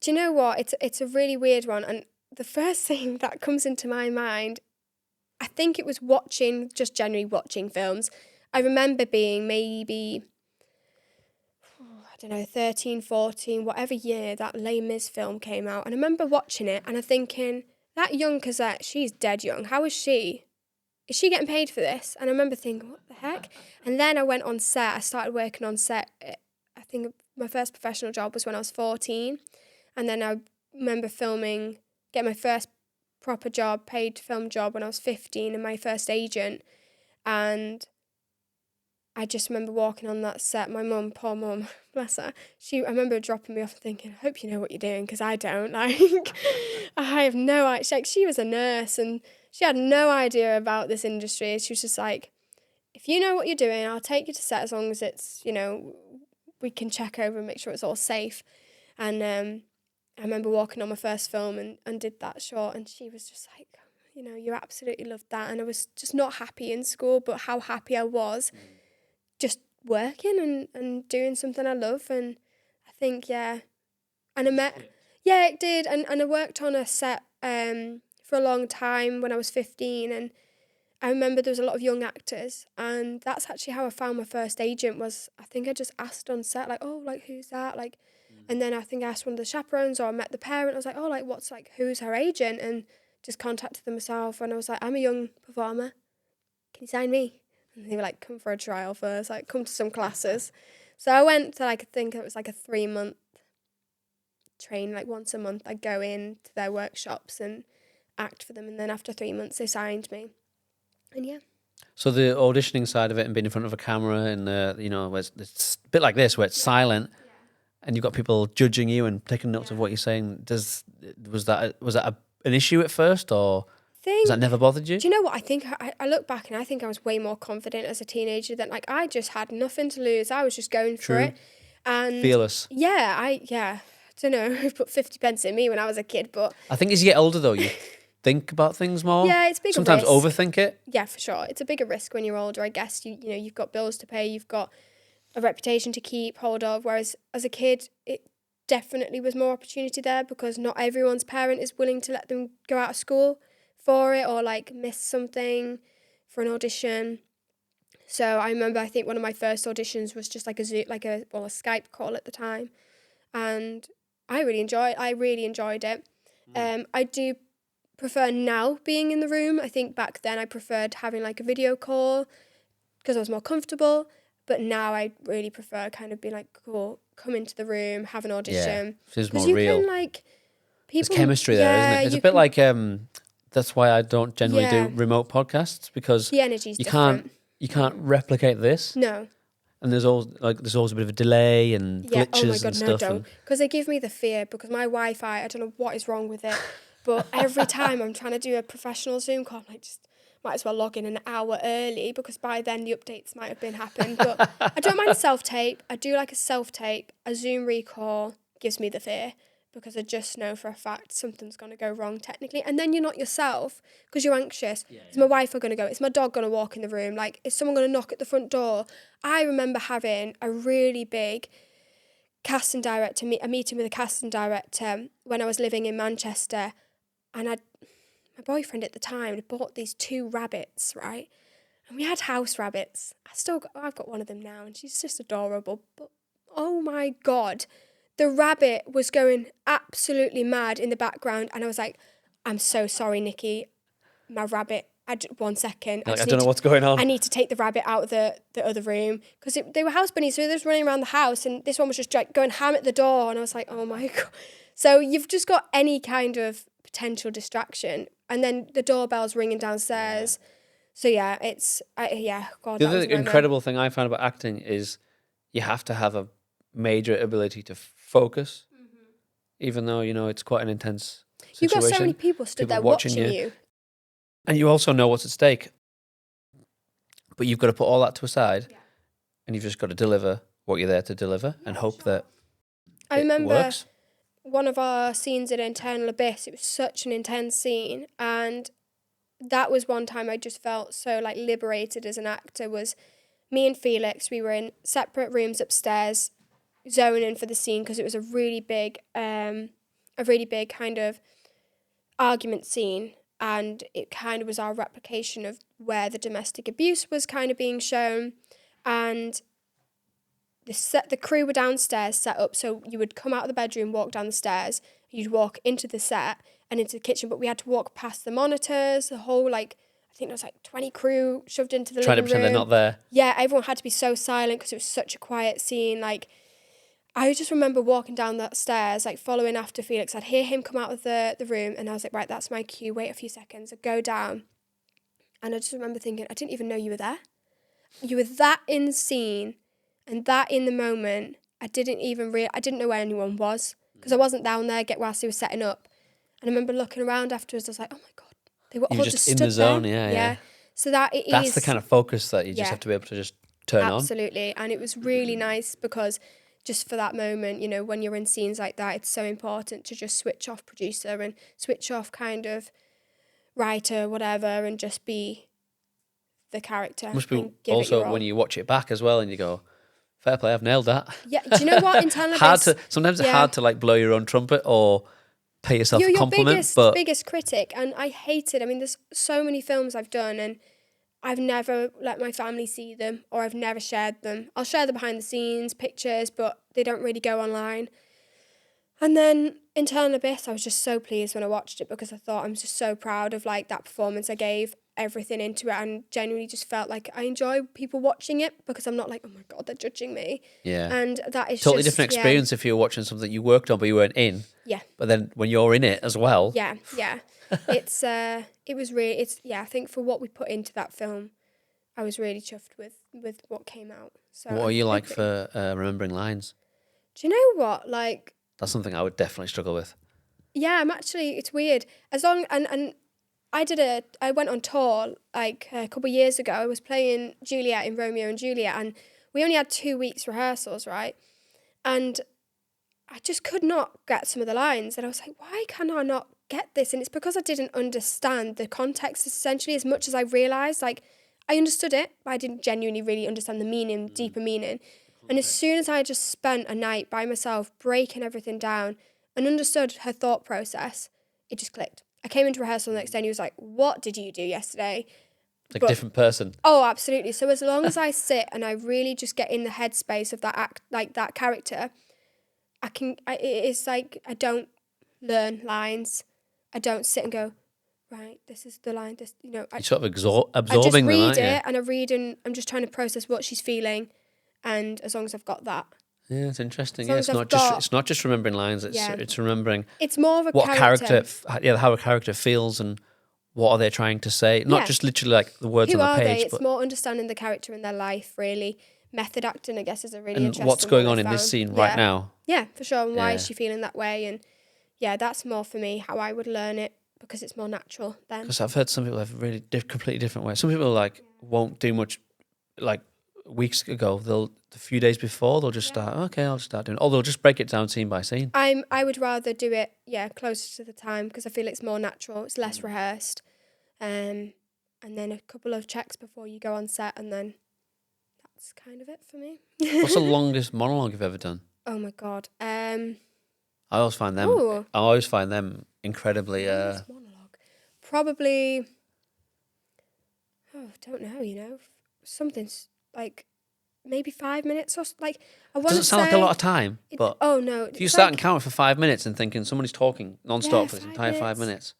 Do you know what? It's a really weird one. And the first thing that comes into my mind, I think it was just generally watching films. I remember being maybe, 13, 14, whatever year that Les Mis film came out. And I remember watching it and I'm thinking, that young Cosette, she's dead young. How is she? Is she getting paid for this? And I remember thinking, what the heck? And then I went on set. I started working on set. I think my first professional job was when I was 14. And then I remember getting my first proper job, paid film job when I was 15 and my first agent. And I just remember walking on that set. My mum, poor mum, bless her. I remember dropping me off and thinking, I hope you know what you're doing, because I don't. Like, I have no idea. She was a nurse and she had no idea about this industry. She was just like, if you know what you're doing, I'll take you to set as long as it's, we can check over and make sure it's all safe. And I remember walking on my first film and did that short, and she was just like, you absolutely loved that. And I was just not happy in school, but how happy I was just working and doing something I love. And I think, and it did. And I worked on a set for a long time when I was 15, and I remember there was a lot of young actors, and that's actually how I found my first agent. Was I think I just asked on set, like, oh, like, who's that? Like, and then I think I asked one of the chaperones, or I met the parent. I was like, oh, like, who's her agent? And just contacted them myself. And I was like, I'm a young performer. Can you sign me? And they were like, come for a trial first, like, come to some classes. So I went to, like, I think it was like a 3-month train, like once a month I'd go in to their workshops and act for them. And then after 3 months, they signed me. And yeah. So the auditioning side of it and being in front of a camera and, where it's a bit like this, where it's silent and you've got people judging you and taking notes of what you're saying. Was that an issue at first, or has that never bothered you? Do you know what? I think I look back and I think I was way more confident as a teenager than, like, I just had nothing to lose. I was just going for it. And fearless. Yeah, I don't know. I put 50 pence in me when I was a kid, but I think as you get older though, you think about things more. Yeah, it's bigger Sometimes risk. overthink it. Yeah, for sure. It's a bigger risk when you're older, I guess. You've got bills to pay, you've got a reputation to keep hold of, whereas as a kid, it definitely was more opportunity there because not everyone's parent is willing to let them go out of school for it or, like, miss something for an audition. So I remember, I think one of my first auditions was just like a Skype call at the time, and I really enjoyed it. I do prefer now being in the room. I think back then I preferred having, like, a video call because I was more comfortable, but now I really prefer kind of being like, cool, come into the room, have an audition. Yeah, feels more you real. can, like, people, there's chemistry there, isn't it? It's a bit like that's why I don't generally do remote podcasts, because the energy's different. You can't replicate this. No. And there's always a bit of a delay and glitches and stuff. Don't. Because they give me the fear, because my Wi-Fi, I don't know what is wrong with it, but every time I'm trying to do a professional Zoom call, I'm like, just might as well log in an hour early, because by then the updates might have been happened. But I don't mind a self-tape. I do like a self-tape. A Zoom recall gives me the fear, because I just know for a fact something's going to go wrong technically. And then you're not yourself because you're anxious. Is my Wi-Fi going to go? Is my dog going to walk in the room? Like, is someone going to knock at the front door? I remember having a really big casting director, a meeting with a casting director when I was living in Manchester. And my boyfriend at the time had bought these 2 rabbits, right? And we had house rabbits. I've got one of them now, and she's just adorable. But oh my God, the rabbit was going absolutely mad in the background, and I was like, I'm so sorry, Nikki. My rabbit, 1 second. I don't know what's going on. I need to take the rabbit out of the other room, because they were house bunnies, so they were running around the house, and this one was just going ham at the door, and I was like, oh my God. So you've just got any kind of potential distraction, and then the doorbell's ringing downstairs. So yeah, God. The other incredible thing I found about acting is you have to have a major ability to focus, even though it's quite an intense situation. You've got so many people stood there watching you, and you also know what's at stake. But you've got to put all that to a side, and you've just got to deliver what you're there to deliver, and hope that I remember works. One of our scenes in Internal Abyss, it was such an intense scene, and that was one time I just felt so, like, liberated as an actor. Was me and Felix, we were in separate rooms upstairs, zoning for the scene, because it was a really big kind of argument scene, and it kind of was our replication of where the domestic abuse was kind of being shown. And the crew were downstairs set up, so you would come out of the bedroom, walk down the stairs, you'd walk into the set and into the kitchen, but we had to walk past the monitors, the whole, like, I think there was like 20 crew shoved into the living room. Trying to pretend they're not there. Yeah, everyone had to be so silent because it was such a quiet scene. Like, I just remember walking down that stairs, like, following after Felix. I'd hear him come out of the room, and I was like, right, that's my cue, wait a few seconds, I'd go down. And I just remember thinking, I didn't even know you were there. You were that in the scene and that in the moment. I didn't know where anyone was, because I wasn't down there whilst they were setting up. And I remember looking around afterwards, I was like, oh my God, they were all just in stood the zone, there. yeah. So that's the kind of focus that you just have to be able to just turn on. Absolutely. And it was really nice, because just for that moment, when you're in scenes like that, it's so important to just switch off producer and switch off kind of writer, whatever, and just be the character. Must be also when you watch it back as well and you go, fair play, I've nailed that. Yeah, do you know what? Internal Abyss, sometimes it's hard to, like, blow your own trumpet or pay yourself a compliment. You're your biggest critic, and I hate it. I mean, there's so many films I've done, and I've never let my family see them, or I've never shared them. I'll share the behind the scenes pictures, but they don't really go online. And then Internal Abyss, I was just so pleased when I watched it, because I thought, I'm just so proud of, like, that performance I gave. everything into it and genuinely just felt like I enjoy people watching it because I'm not like, oh my God, they're judging me. Yeah. And that is Totally just, different experience if you're watching something you worked on but you weren't in. Yeah. But then when you're in it as well. Yeah. It's, it was really, I think for what we put into that film, I was really chuffed with what came out. So What are you like for remembering lines? Do you know what? Like, That's something I would definitely struggle with. yeah, it's weird. As long, and I went on tour like a couple of years ago. I was playing Juliet in Romeo and Juliet, and we only had 2 weeks rehearsals, right? And I just could not get some of the lines. And I was like, why can I not get this? And it's because I didn't understand the context essentially as much as I realised. Like, I understood it, but I didn't genuinely really understand the meaning, deeper meaning. And as soon as I just spent a night by myself breaking everything down and understood her thought process, it just clicked. I came into rehearsal the next day and he was like, what did you do yesterday? Like a different person. Oh, absolutely. So as long as I sit and I really just get in the headspace of that act, like that character, it's like I don't learn lines. I don't sit and go, right, this is the line, this, you know. You're sort of absorbing I just them, read aren't you? it and I read and I'm just trying to process what she's feeling. And as long as I've got that. Yeah, it's interesting. Yeah, it's not just remembering lines. It's remembering. It's more of a what character. How a character feels and what are they trying to say. Not just literally like the words Who on the are page. they? It's more understanding the character in their life, really. Method acting, I guess, is a really and interesting what's going one on I in this found. scene right now. Yeah, for sure. And why is Yeah. she feeling that way? And yeah, that's more for me how I would learn it because it's more natural then. Because I've heard some people have really completely different ways. Some people like won't do much. Like weeks ago, a few days before they'll just start. Okay, I'll just start doing. Or they'll just break it down scene by scene. I would rather do it closer to the time because I feel it's more natural. It's less rehearsed, and then a couple of checks before you go on set, and then that's kind of it for me. What's the longest monologue you've ever done? Oh my God. I always find them. Ooh. I always find them incredibly. Monologue. Probably. Oh, I don't know. You know, something's like maybe 5 minutes or like. I want Doesn't sound like a lot of time, but oh no. if you start and count for 5 minutes and thinking somebody's talking non-stop for this entire 5 minutes,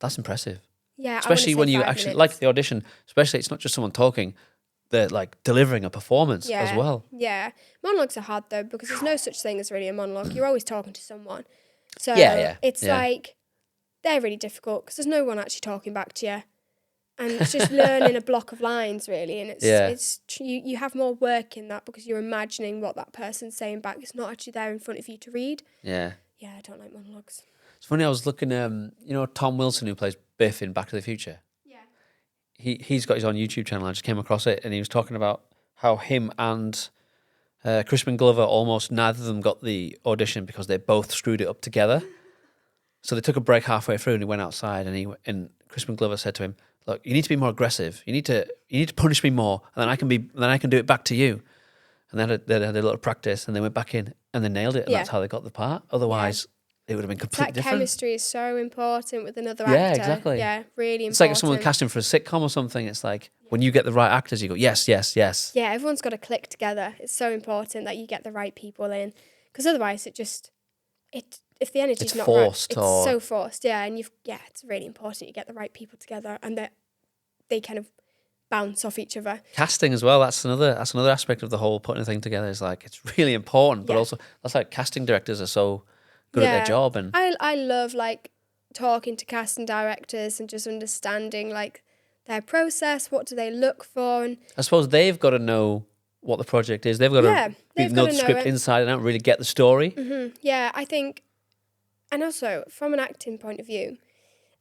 that's impressive. Yeah, especially when you actually like the audition. Especially, it's not just someone talking; they're like delivering a performance as well. Yeah, monologues are hard though because there's no such thing as really a monologue. You're always talking to someone, so it's like they're really difficult because there's no one actually talking back to you, and it's just learning a block of lines really. And it's you have more work in that because you're imagining what that person's saying back. It's not actually there in front of you to read. Yeah. Yeah, I don't like monologues. It's funny. I was looking. Tom Wilson, who plays Biff in Back to the Future. Yeah. He's got his own YouTube channel. I just came across it, and he was talking about how him and Crispin Glover almost neither of them got the audition because they both screwed it up together. So they took a break halfway through, and he went outside, and Crispin Glover said to him, "Look, you need to be more aggressive. You need to punish me more, and then I can do it back to you." And they had a little practice, and they went back in, and they nailed it, and that's how they got the part. Otherwise. It would have been completely different. Chemistry is so important with another actor. Yeah, exactly. Yeah, really important. It's like if someone casting for a sitcom or something, it's like when you get the right actors, you go, yes, yes, yes. Yeah, everyone's got to click together. It's so important that you get the right people in. Because otherwise if the energy's not forced right, it's so forced. Yeah, and it's really important you get the right people together and that they kind of bounce off each other. Casting as well, that's another aspect of the whole putting a thing together is like, it's really important, but also that's like casting directors are so good at their job. And I love like talking to casting directors and just understanding like their process, what do they look for, and I suppose they've got to know what the project is. They've got to know the script inside and out, really get the story. Mm-hmm. Yeah, I think, and also from an acting point of view,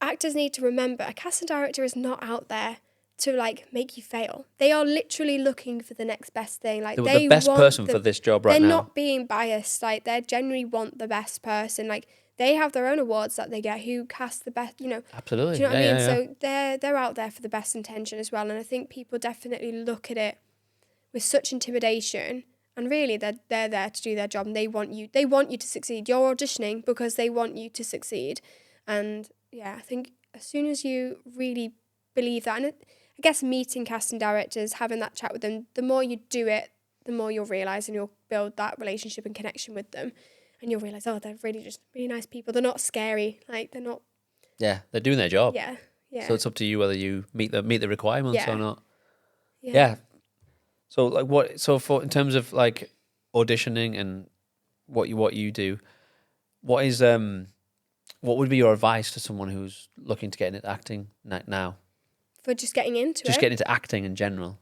actors need to remember a casting director is not out there to like make you fail. They are literally looking for the next best thing. Like the best person for this job right now. They're not being biased. Like they genuinely want the best person. Like they have their own awards that they get. Who casts the best? You know. Absolutely. Do you know what I mean? So they're out there for the best intention as well. And I think people definitely look at it with such intimidation. And really, they're there to do their job. And they want you to succeed. You're auditioning because they want you to succeed. And yeah, I think as soon as you really believe that, and I guess meeting casting directors, having that chat with them, the more you do it, the more you'll realise and you'll build that relationship and connection with them. And you'll realise, they're really just really nice people. They're not scary. Like, they're not... Yeah, they're doing their job. Yeah, Yeah. So it's up to you whether you meet the requirements or not. Yeah. Yeah. So like what? So for in terms of like auditioning and what you do, what is what would be your advice to someone who's looking to get into acting now? For just getting into Just it. getting into acting in general,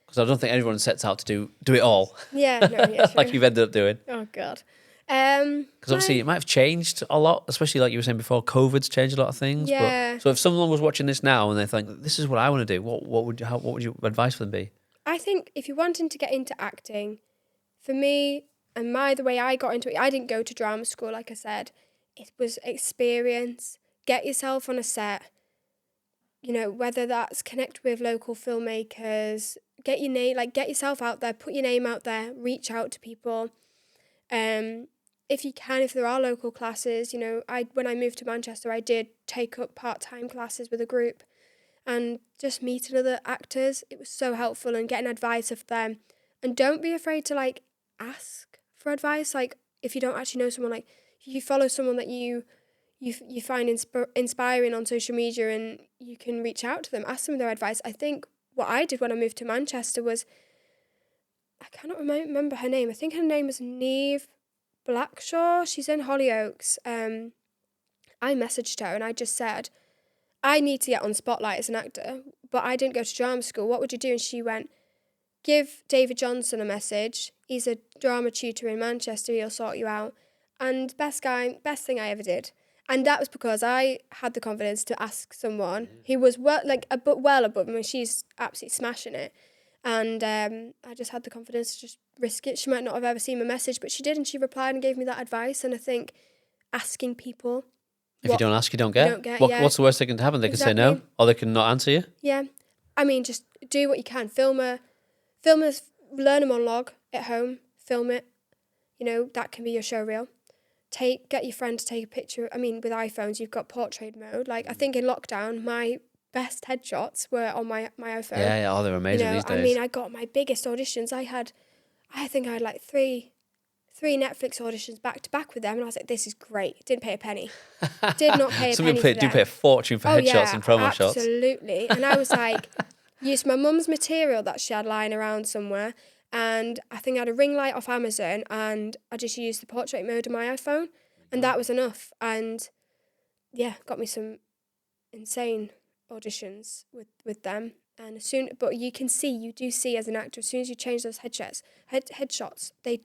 because I don't think everyone sets out to do it all. Yeah, no, yeah, true. Like you've ended up doing. Oh God. Because obviously it might have changed a lot, especially like you were saying before. COVID's changed a lot of things. Yeah. But so if someone was watching this now and they think this is what I want to do, what would your advice for them be? I think if you're wanting to get into acting, for me and the way I got into it, I didn't go to drama school, like I said. It was experience. Get yourself on a set. You know, whether that's connect with local filmmakers, get your name, like get yourself out there, put your name out there, reach out to people. If you can, if there are local classes, you know, when I moved to Manchester, I did take up part-time classes with a group and just meeting other actors. It was so helpful, and getting advice of them. And don't be afraid to like ask for advice. Like if you don't actually know someone, like you follow someone that you find inspiring on social media, and you can reach out to them, ask them their advice. I think what I did when I moved to Manchester was, I cannot remember her name. I think her name was Neve Blackshaw. She's in Hollyoaks. I messaged her and I just said, I need to get on Spotlight as an actor, but I didn't go to drama school. What would you do? And she went, give David Johnson a message. He's a drama tutor in Manchester. He'll sort you out. And best thing I ever did. And that was because I had the confidence to ask someone who was well above me. She's absolutely smashing it. And I just had the confidence to just risk it. She might not have ever seen my message, but she did, and she replied and gave me that advice. And I think asking people. If you don't ask, you don't get. What's the worst that can happen? They can say no, or they can not answer you. Yeah. I mean, just do what you can. Learn a monologue at home, film it. You know, that can be your show reel. Get your friend to take a picture. I mean, with iPhones, you've got portrait mode. Like, I think in lockdown, my best headshots were on my iPhone. Yeah, they're amazing these days. I mean, I got my biggest auditions. I think I had like three Netflix auditions back to back with them, and I was like, this is great. Didn't pay a penny. Did not pay a penny for them. Do pay a fortune for headshots and promo shots. Absolutely. And I was like, used my mum's material that she had lying around somewhere, and I think I had a ring light off Amazon, and I just used the portrait mode on my iPhone, and that was enough. And yeah, got me some insane auditions with them. And but you do see as an actor, as soon as you change those headshots, they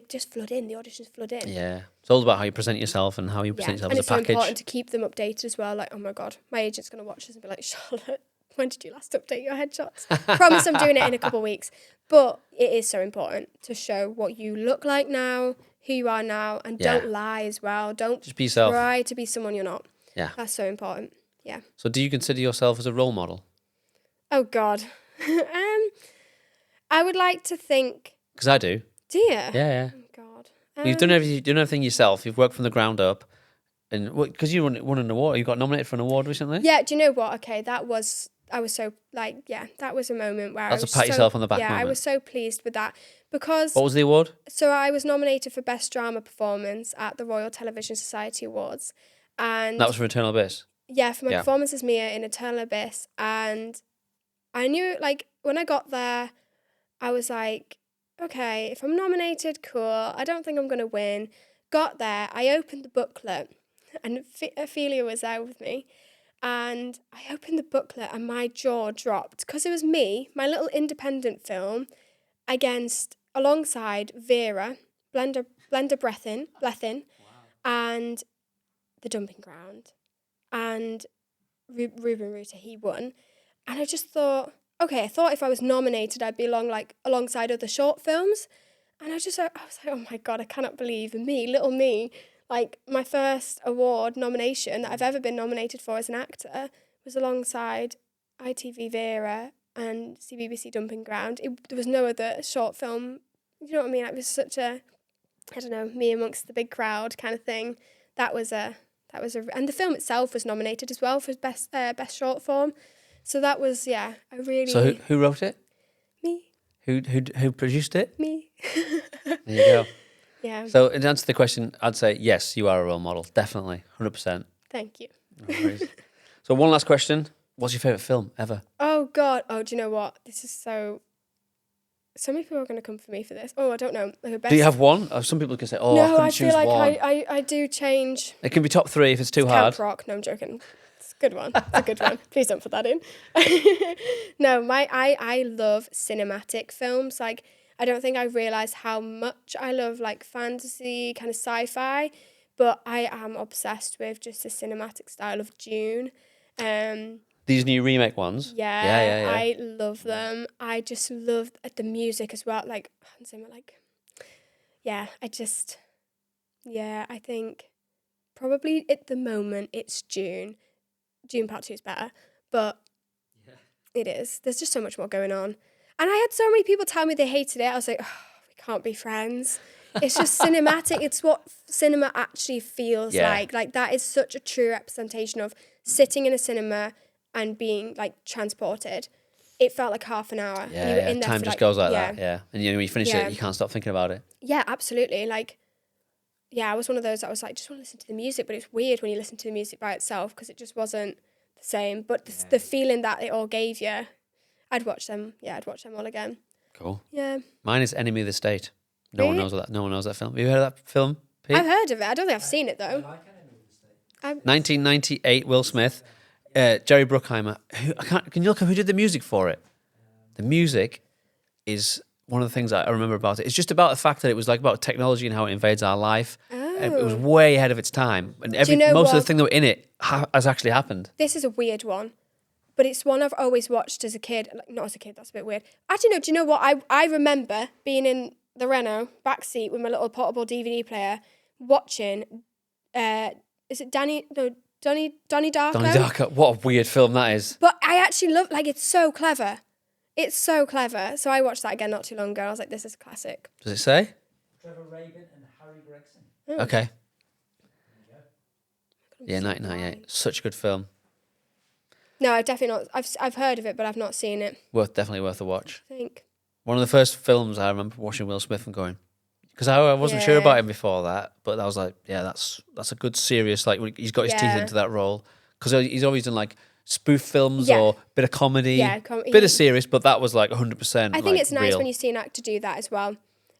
just flood in. The auditions flood in. Yeah, it's all about how you present yourself and how you present yourself as a package. And it's so important to keep them updated as well. Like, oh my God, my agent's going to watch this and be like, Charlotte, when did you last update your headshots? Promise I'm doing it in a couple of weeks. But it is so important to show what you look like now, who you are now, and don't lie as well. Don't just be yourself. Try to be someone you're not. Yeah. That's so important. Yeah. So do you consider yourself as a role model? Oh God. I would like to think. Because I do. Do you? Yeah. Oh God. You've done everything yourself. You've worked from the ground up, and because you won an award, you got nominated for an award recently. Yeah. Do you know what? Okay, that was a moment where That's a pat yourself on the back. Yeah, moment. I was so pleased with that because. What was the award? So I was nominated for Best Drama Performance at the Royal Television Society Awards, and that was for Eternal Abyss. Yeah, for my performance as Mia in Eternal Abyss, and I knew, like, when I got there, I was like, okay, if I'm nominated, cool. I don't think I'm going to win. Got there, I opened the booklet, and Ophelia was there with me, and I opened the booklet and my jaw dropped, because it was me, my little independent film, alongside Vera, Blender Blethin, and The Dumping Ground, and Ruben Ruta, he won. And I just thought, okay, I thought if I was nominated, I'd be alongside other short films. And I was like, oh my God, I cannot believe little me, like my first award nomination that I've ever been nominated for as an actor was alongside ITV Vera and CBBC Dumping Ground. There was no other short film, you know what I mean? It was such a, I don't know, me amongst the big crowd kind of thing. And the film itself was nominated as well for best short form. So that was, I really. So who wrote it? Me. Who produced it? Me. There you go. Yeah. So in answer to the question, I'd say yes, you are a role model, definitely, 100%. Thank you. No worries. So one last question. What's your favourite film ever? Oh, God. Oh, do you know what? This is so... So many people are going to come for me for this. Oh, I don't know. Like a best... Do you have one? Some people can say, I no, couldn't I choose feel like one. I do change... It can be top 3 if it's too hard. Camp Rock. No, I'm joking. It's a good one. It's a good one. Please don't put that in. No, I love cinematic films. Like, I don't think I realised how much I love, like, fantasy, kind of sci-fi, but I am obsessed with just the cinematic style of Dune. These new remake ones? Yeah, I love them. I just love the music as well. Like, Hans Zimmer, like, yeah, I think probably at the moment it's Dune. Dune Part 2 is better, but it is. There's just so much more going on. And I had so many people tell me they hated it. I was like, oh, we can't be friends. It's just cinematic. It's what cinema actually feels like. Like, that is such a true representation of sitting in a cinema and being, like, transported. It felt like half an hour. Yeah, you were in there time for, just like, goes like that, yeah. And when you finish it, you can't stop thinking about it. Yeah, absolutely. Like, yeah, I was one of those that was like, just want to listen to the music, but it's weird when you listen to the music by itself because it just wasn't the same. But the feeling that it all gave you, I'd watch them. Yeah, I'd watch them all again. Cool. Yeah. Mine is Enemy of the State. No Really? one knows that film. Have you heard of that film, Pete? I've heard of it. I don't think I've seen it though. I like Enemy of the State. 1998, Will Smith, Jerry Bruckheimer. Can you look up who did the music for it? The music is one of the things I remember about it. It's just about the fact that it was like about technology and how it invades our life. It was way ahead of its time, and most of the things that were in it has actually happened. This is a weird one, but it's one I've always watched as a kid. Like, not as a kid, that's a bit weird. Actually, no. Do you know what? I remember being in the Renault backseat with my little portable DVD player, watching. Is it Donnie Darko? Donnie Darko. What a weird film that is. But I actually love. Like, it's so clever. It's so clever. So I watched that again not too long ago. And I was like, this is classic. Does it say? Trevor Rabin and Harry Gregson. Oh. Okay. Yeah, 1998. Such a good film. No, I've definitely not. I've heard of it, but I've not seen it. Definitely worth a watch. I think. One of the first films I remember watching Will Smith and going, because I wasn't sure about him before that, but I was like, yeah, that's a good serious, like, he's got his teeth into that role. Because he's always done like spoof films or bit of comedy, bit of serious, but that was like 100%. I think it's nice when you see an actor do that as well.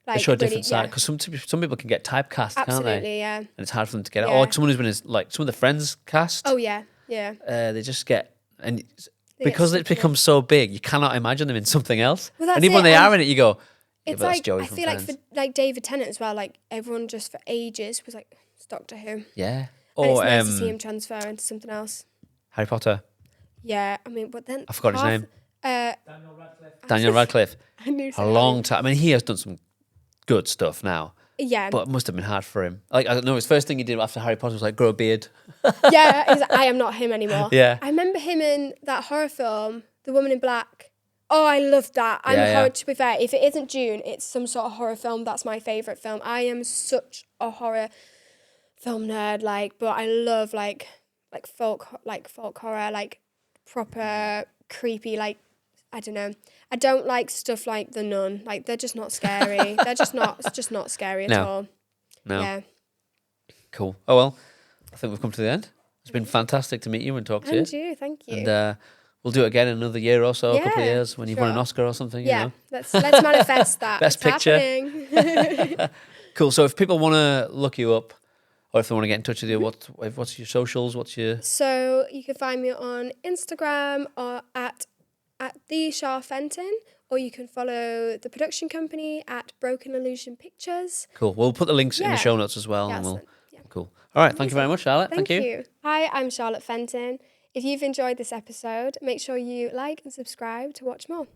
Like, they show a different side, because some people can get typecast, can't they? Absolutely, yeah. And it's hard for them to get it. Or like someone who's been in, like, some of the Friends cast. Oh, yeah. They just get, and because it becomes so big, you cannot imagine them in something else. Well, that's and even when they are in it, you go, it's but that's like, Joey I from feel like Friends. for like David Tennant as well, like everyone just for ages was like, it's Doctor Who. Yeah. And Or it's nice to see him transfer into something else. Harry Potter. Yeah, I mean, but then... I forgot his name. Daniel Radcliffe. Daniel Radcliffe. I knew A long time. I mean, he has done some good stuff now. Yeah. But it must have been hard for him. Like, I don't know, his first thing he did after Harry Potter was like grow a beard. Yeah, he's like, I am not him anymore. Yeah. I remember him in that horror film, The Woman in Black. Oh, I loved that. To be fair, if it isn't Dune, it's some sort of horror film. That's my favourite film. I am such a horror film nerd, like, but I love like folk horror, like proper creepy, like, I don't know. I don't like stuff like The Nun. Like, they're just not scary. It's just not scary at all. No. Yeah. Cool. Oh, well, I think we've come to the end. It's been fantastic to meet you and talk to you. And you, thank you. And we'll do it again in another year or so, a couple of Yeah, years, when you've won an Oscar or something. Yeah, You know? let's manifest that. Best It's picture. happening. Cool. So if people want to look you up, or if they want to get in touch with you, what's your socials? What's your... So you can find me on Instagram or at the Charlotte Fenton, or you can follow the production company at Broken Illusion Pictures. Cool. We'll put the links in the show notes as well. Yeah, And we'll... excellent. Yeah. Cool. All right. Thank you very much, Charlotte. Thank you. Hi, I'm Charlotte Fenton. If you've enjoyed this episode, make sure you like and subscribe to watch more.